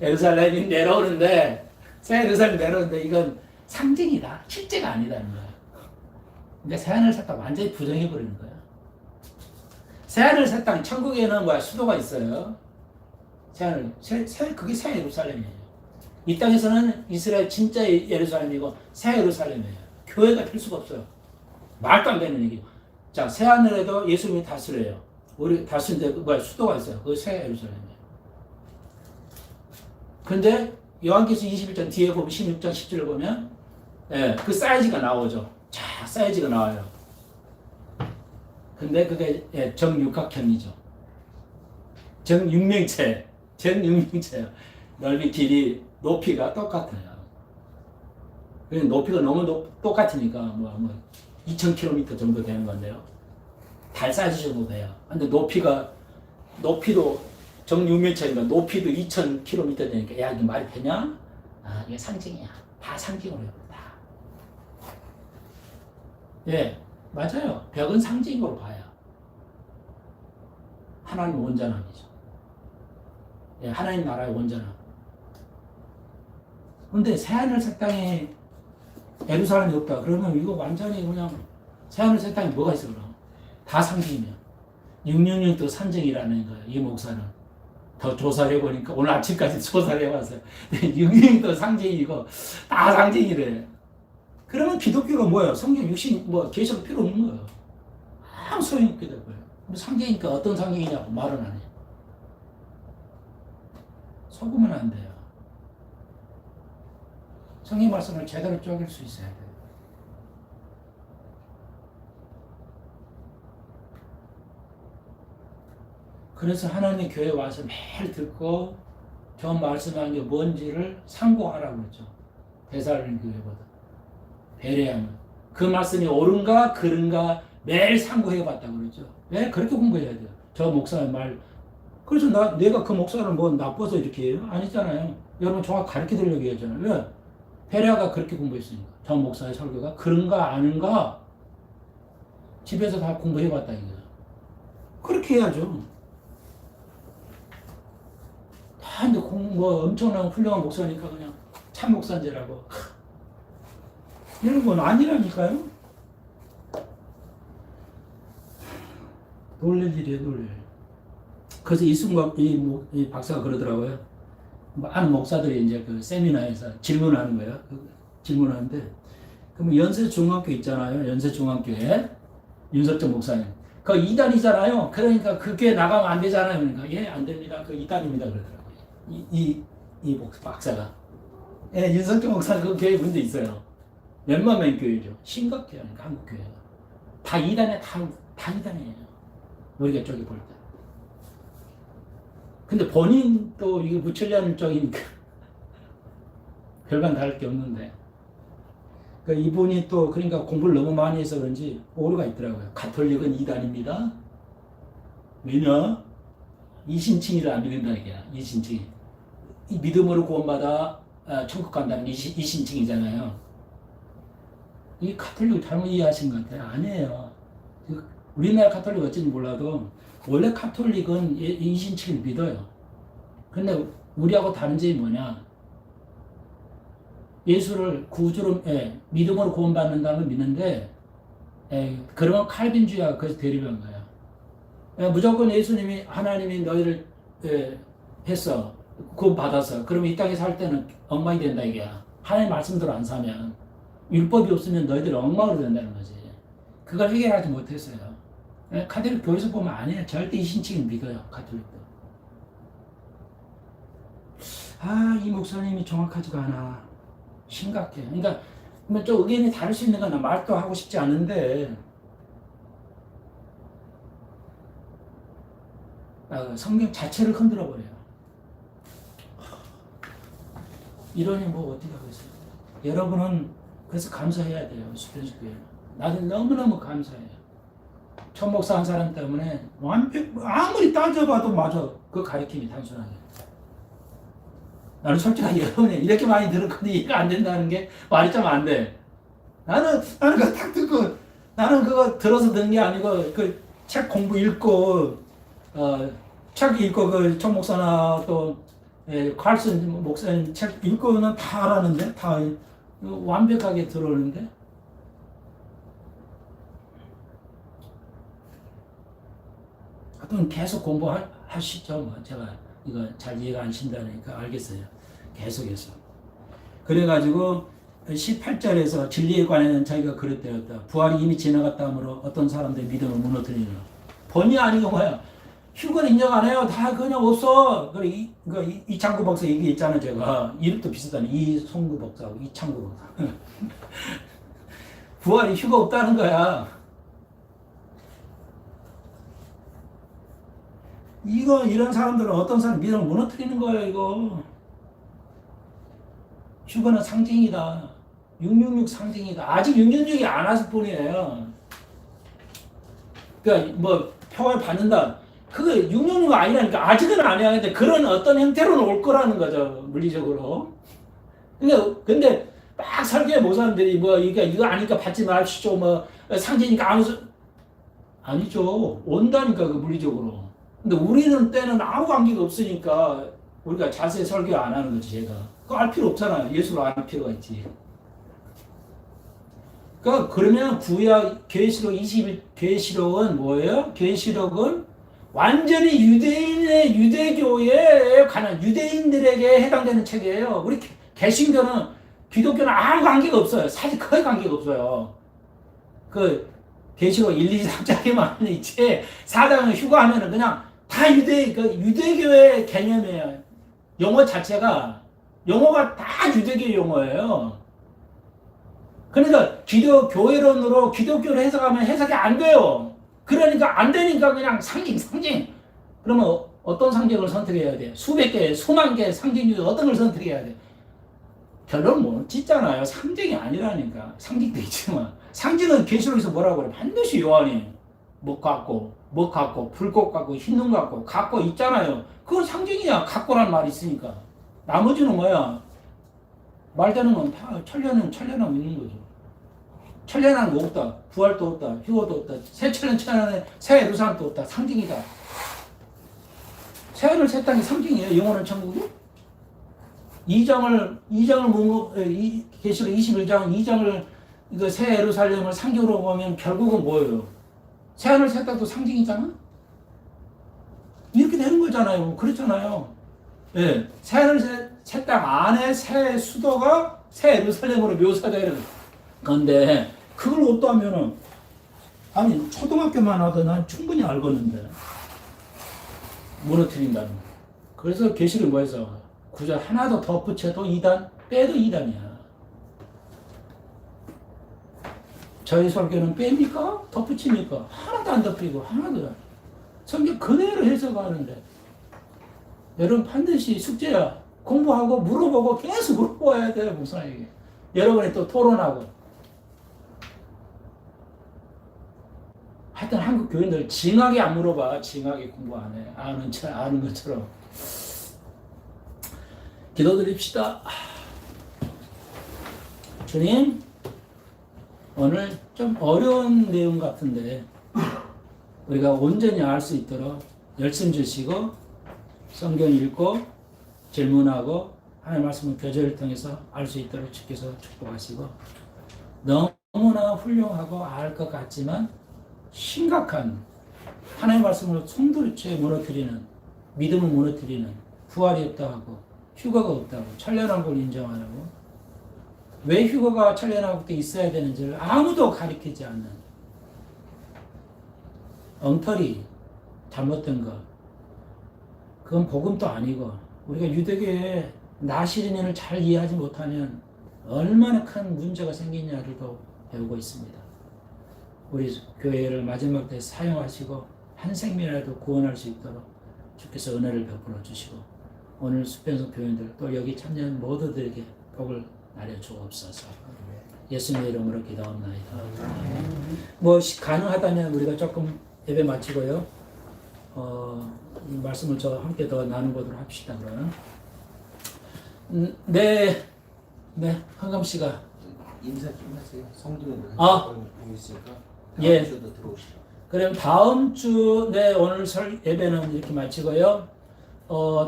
예루살렘이 내려오는데 새 예루살렘 내려오는데 이건 상징이다. 실제가 아니다는 거야. 근데 새하늘 새 땅 완전히 부정해 버리는 거야. 새하늘 새 땅 천국에는 수도가 있어요. 새하늘 그게 새 예루살렘이에요. 이 땅에서는 이스라엘 진짜 예루살렘이고 새 예루살렘이에요. 교회가 필수가 없어요. 말도 안 되는 얘기죠. 자, 새하늘에도 예수님이 다스려요. 우리 다스리는데 수도가 있어요. 그게 새 예루살렘이에요. 근데 요한계시록 21장 뒤에 보면 16장 10절을 보면 그 사이즈가 나오죠. 자, 사이즈가 나와요. 근데 그게 정육각형이죠. 정육명체예요. 넓이, 길이, 높이가 똑같아요. 높이가 너무 똑같으니까 2,000km 정도 되는 건데요. 달 사이즈 정도 돼요. 근데 높이도 정육면체니까 높이도 2,000km 되니까 야 이게 말이 되냐? 아 이게 상징이야. 다 상징으로 해요. 다. 예, 맞아요. 벽은 상징으로 봐요. 하나님 온전함이죠. 예, 하나님 나라의 온전함. 근데 새하늘 새 땅에 예루살렘이 없다. 그러면 이거 완전히 그냥 새하늘 새 땅에 뭐가 있어 그럼? 다 상징이면. 666도 산정이라는 거예요. 이 목사는. 더 조사를 해보니까 오늘 아침까지 조사를 해봤어요. 666도 상징이고 다 상징이래. 그러면 기독교가 뭐예요? 성경 60, 계셔도 필요 없는 거예요. 아무 소용없게 될 거예요. 상징이니까 어떤 상징이냐고 말은 안 해요. 속으면 안 돼요. 성경 말씀을 제대로 쪼갤 수 있어야 돼요. 그래서 하나님의 교회에 와서 매일 듣고 저 말씀한 게 뭔지를 상고하라고 그랬죠. 데살로니가 교회보다. 베레아는. 그 말씀이 옳은가 그른가 매일 상고해봤다고 그랬죠. 왜 그렇게 공부해야 돼요. 저 목사의 말. 그래서 내가 그 목사를 뭐 나빠서 이렇게 해요? 아니잖아요. 여러분 정확히 가르쳐 드리려고 했잖아요. 왜? 베레아가 그렇게 공부했으니까. 저 목사의 설교가 그런가 아닌가 집에서 다 공부해봤다 이거예요. 그렇게 해야죠. 다 이제 엄청난 훌륭한 목사니까 그냥 참 목사인지라고. 이런 건 아니라니까요. 놀랄 일이에요, 놀랄. 그래서 이 박사가 그러더라고요. 많은 목사들이 이제 그 세미나에서 질문하는 거예요. 질문하는데, 그럼 연세중학교 있잖아요. 연세중학교에. 윤석정 목사님. 그 이단이잖아요. 그러니까 그게 나가면 안 되잖아요. 그러니까, 예, 안 됩니다. 그 이단입니다. 그러더라고요. 이 박사가. 예, 윤석정 목사님 그 교회 분도 있어요. 몇만 명 교회죠. 심각해요. 그러니까 한국 교회가. 다 이단에, 다 이단이에요. 우리가 저기 볼 때. 근데 본인도 이거 붙이려는 쪽이니까 별반 다를 게 없는데. 그러니까 이분이 또 그러니까 공부를 너무 많이 해서 그런지 오류가 있더라고요. 가톨릭은 이단입니다. 왜냐? 이신칭의를 안 믿는다는 얘기야. 이신칭의. 이 믿음으로 구원받아 천국 간다는 게 이신칭이잖아요. 이 가톨릭을 잘못 이해하신 것 같아요. 아니에요. 우리나라 가톨릭 어쩐지 몰라도 원래 가톨릭은 이신칭을 믿어요. 근데 우리하고 다른 점이 뭐냐? 예수를 구주로 믿음으로 구원받는다는 걸 믿는데 그러면 칼빈주의가 그래서 대립한 거예요. 무조건 예수님이 하나님이 너희를 했어. 구원받았어. 그러면 이 땅에 살 때는 엉망이 된다 이게야. 하나님 말씀대로 안 사면 율법이 없으면 너희들이 엉망으로 된다는 거지. 그걸 해결하지 못했어요. 가톨릭 교회에서 보면 아니에요. 절대 이신칭을 믿어요. 가톨릭도. 이 목사님이 정확하지가 않아. 심각해. 그러니까 좀 의견이 다를 수 있는 건 말도 하고 싶지 않은데 성경 자체를 흔들어 버려요. 이러니 뭐 어떻게 하겠어요? 여러분은 그래서 감사해야 돼요. 수련식 교회. 나도 너무너무 감사해요. 첫 목사 한 사람 때문에 아무리 따져봐도 맞아. 그 가르침이 단순하게. 나는 솔직하게 여러분이 이렇게 많이 들었거든요. 이해가 안 된다는 게 말이 좀 안 돼. 나는 그거 딱 듣고 나는 그거 들어서 듣는 게 아니고 그 책 공부 읽고 책 읽고 그 첫 목사나 또 칼슨 목사님 책 읽고는 다 알았는데 다 완벽하게 들어오는데 하여튼 계속 공부하시죠. 뭐 제가 이거 잘 이해가 안 신다니까 알겠어요. 계속해서. 그래가지고 18절에서 진리에 관해는 자기가 그랬대였다. 부활이 이미 지나갔다 하므로 어떤 사람들의 믿음을 무너뜨리라. 본의 아니고 뭐야. 휴거는 인정 안 해요. 다 그냥 없어. 이창구 박사 얘기했잖아요. 제가 이름도 비슷하네. 이송구 박사하고 이창구 박사. 부활이 휴거 없다는 거야. 이런 사람들은 어떤 사람 믿음을 무너뜨리는 거예요, 이거. 휴거는 상징이다. 666 상징이다. 아직 666이 안 왔을 뿐이에요. 그러니까 뭐 평을 받는다. 그거 666가 아니라니까. 아직은 아니야. 그런 어떤 형태로는 올 거라는 거죠, 물리적으로. 근데 막 설교해 못 사람들이 이거 아니까 받지 마십시오. 상징이니까 아니죠. 온다니까, 그 물리적으로. 근데 우리는 때는 아무 관계가 없으니까 우리가 자세히 설교 안 하는 거지, 제가. 그거 알 필요 없잖아요. 예수로 알 필요가 있지. 그러면 구약 계시록 20 계시록은 뭐예요? 계시록은 완전히 유대교에 관한 유대인들에게 해당되는 책이에요. 우리 개신교는 기독교는 아무 관계가 없어요. 사실 거의 관계가 없어요. 그 계시록 1, 2, 3장에만 있지 4장은 휴가하면은 그냥 다 유대교의 개념이에요. 용어 자체가 용어가 다 유대교 용어예요. 그러니까 기독교회론으로 기독교를 해석하면 해석이 안 돼요. 그러니까 안 되니까 그냥 상징. 그러면 어떤 상징을 선택해야 돼? 수백 개, 수만 개 상징 중에 어떤 걸 선택해야 돼? 결론 못 짓잖아요. 상징이 아니라니까. 상징도 있지만. 상징은 계시록에서 뭐라고 그래? 반드시 요한이 뭐 갖고, 불꽃 갖고, 흰눈 갖고 있잖아요. 그건 상징이야. 갖고란 말이 있으니까. 나머지는 뭐야? 말되는 건 다 천년하고 있는 거죠. 천년한 거 없다. 부활도 없다. 휴거도 없다. 새 천년에 새 예루살렘도 없다. 상징이다. 새 하늘 새 땅이 상징이에요. 영원한 천국이. 2장을 계시록 21장 2장을 이거 새 예루살렘을 상징으로 보면 결국은 뭐예요? 새 하늘 새 땅도 상징이잖아. 이렇게 되는 거잖아요. 그렇잖아요. 예, 새 하늘 새 땅 안에 새 수도가 새 예루살렘으로 묘사되는 건데 그걸 어떠하면은 아니 초등학교만 하도 난 충분히 알겠는데 무너뜨린다는 거. 그래서 계시를 뭐해서 구절 하나 더 덧붙여도 2단 빼도 2단이야. 저희 설교는 뺍니까? 덧붙입니까? 하나도 안 덧붙이고 하나도 안. 성경 그대로 해석하는데 여러분 반드시 숙제야. 공부하고 물어보고 계속 물어봐야 돼요. 목사님에게. 여러분이 또 토론하고. 하여튼 한국 교인들 징하게 안 물어봐. 징하게 공부 안 해. 아는 것처럼. 기도드립시다. 주님, 오늘 좀 어려운 내용 같은데 우리가 온전히 알 수 있도록 열심 주시고 성경 읽고 질문하고 하나님의 말씀을 교제를 통해서 알 수 있도록 주께서 축복하시고 너무나 훌륭하고 알 것 같지만 심각한 하나님의 말씀을 송두리째 무너뜨리는 믿음을 무너뜨리는 부활이 없다 하고 휴거가 없다고 천련한 걸 인정하라고 왜 휴거가 천련하고 있어야 되는지를 아무도 가르치지 않는 엉터리 잘못된 것 그건 복음도 아니고 우리가 유대교의 나시린을 잘 이해하지 못하면 얼마나 큰 문제가 생기냐를도 배우고 있습니다. 우리 교회를 마지막 때 사용하시고 한 생명이라도 구원할 수 있도록 주께서 은혜를 베풀어 주시고 오늘 수평성 교인들 또 여기 참여한 모두들에게 복을 나려 주옵소서. 예수님의 이름으로 기도합니다. 뭐 가능하다면 우리가 조금 예배 마치고요. 이 말씀을 저 함께 더 나눠보도록 합시다. 그럼. 네, 황감 씨가 인사 좀 하세요. 성도들 보고 있으니까 예. 주도 들어오시죠. 그럼 다음 주 오늘 예배는 이렇게 마치고요.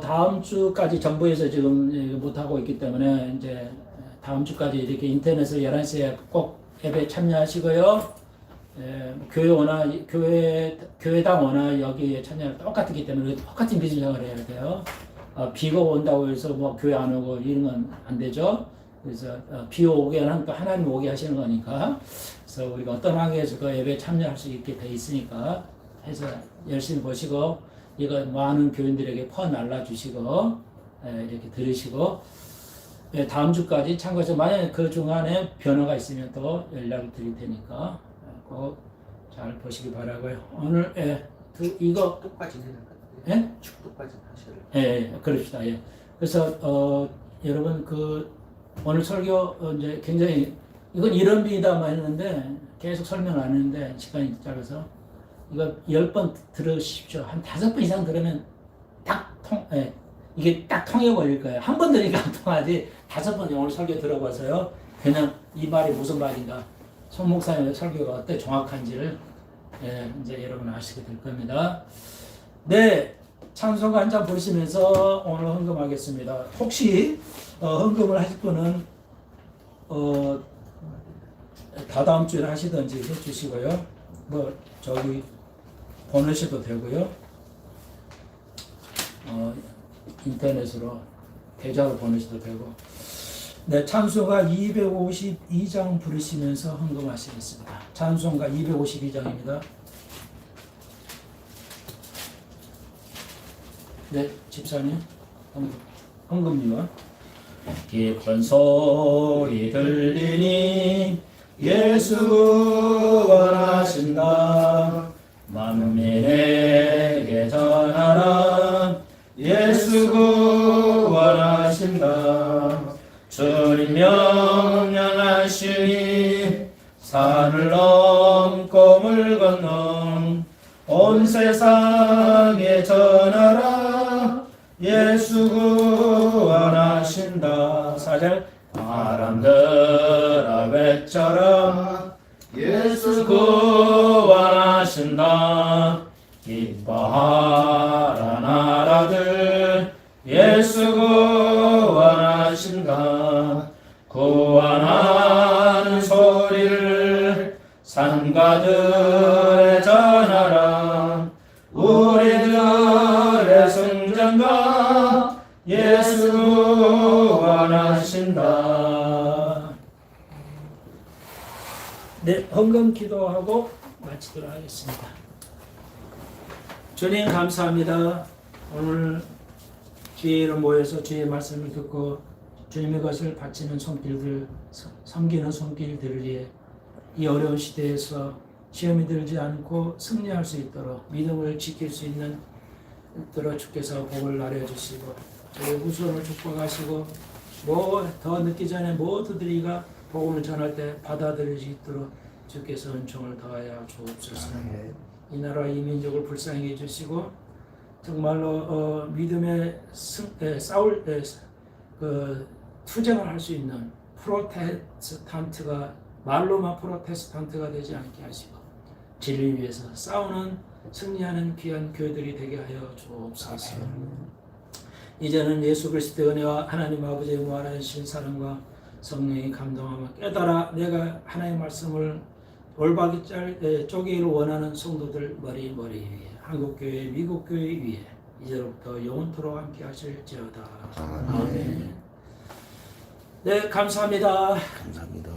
다음 주까지 정부에서 지금 못 하고 있기 때문에 이제 다음 주까지 이렇게 인터넷으로 11시에 꼭 예배 참여하시고요. 교회당 워낙 여기에 참여가 똑같기 때문에 똑같은 비전생활을 해야 돼요. 비가 온다고 해서 뭐 교회 안 오고 이런 건 안 되죠. 그래서 비 오게 하는 또 하나님 오게 하시는 거니까. 그래서 우리가 어떤 환경에서 그 예배에 참여할 수 있게 돼 있으니까 해서 열심히 보시고 이거 많은 교인들에게 퍼 날라주시고 이렇게 들으시고 다음 주까지 참고해서 만약에 그 중간에 변화가 있으면 또 연락을 드릴 테니까 꼭 잘 보시기 바라고요. 오늘 이거 축도까지 해야 될것 같아요. 예? 축도까지 하셔야 돼요. 예, 그럽시다. 예. 그래서 여러분 오늘 설교 이제 굉장히 이건 이런비다만 했는데 계속 설명을 안 했는데 시간이 짧아서 이거 10번 들으십시오. 한 5번 이상 들으면 이게 딱 통해 버릴 거예요. 한 번 들으니까 안 통하지. 5번 오늘 설교 들어봐서요. 그냥 이 말이 무슨 말인가. 송 목사님의 설교가 어때 정확한지를 이제 여러분 아시게 될 겁니다. 네, 찬송가 한 장 부르시면서 오늘 헌금하겠습니다. 혹시 헌금을 하실 분은 다다음 주에 하시든지 해주시고요. 뭐 저기 보내셔도 되고요. 인터넷으로 계좌로 보내셔도 되고. 네, 찬송가 252장 부르시면서 헌금하시겠습니다. 찬송가 252장입니다. 네, 집사님, 헌금요. 깊은 소리 들리니 예수 구원하신다. 만민에게 전하라. 예수 구원하신다. 주님 명령하시니 산을 넘고 물 건너 온 세상에 전하라. 예수 구원하신다. 4절 바람들아 외쳐라. 예수 구원하신다. 기뻐하라 나라들. 예수 구원하신다. 구원하는 소리를 산가들에 전하라. 우리들의 승전가 예수 구원하신다. 네, 헌금 기도하고 마치도록 하겠습니다. 주님 감사합니다. 오늘 주의로 모여서 주의 말씀을 듣고 주님의 것을 바치는 손길들, 섬기는 손길들을 위해 이 어려운 시대에서 시험이 들지 않고 승리할 수 있도록 믿음을 지킬 수 있는 들어 주께서 복을 나눠주시고 저희 후손을 축복하시고 뭐 더 늦기 전에 모두들이가 복음을 전할 때 받아들일 수 있도록 주께서 은총을 더하여 주옵소서. 이 나라 이 민족을 불쌍히 해주시고 정말로 믿음의 싸울 투쟁을 할 수 있는 프로테스탄트가 말로만 프로테스탄트가 되지 않게 하시고 진리 위해서 싸우는 승리하는 귀한 교회들이 되게 하여 주옵소서. 이제는 예수 그리스도의 은혜와 하나님 아버지의 무한하신 사랑과 성령의 감동함을 깨달아 내가 하나님의 말씀을 올바르게 쪼개기를 원하는 성도들 머리 위에 한국교회 미국교회 위에 이제로부터 영원토록 함께 하실지어다. 아멘. 네, 감사합니다. 감사합니다.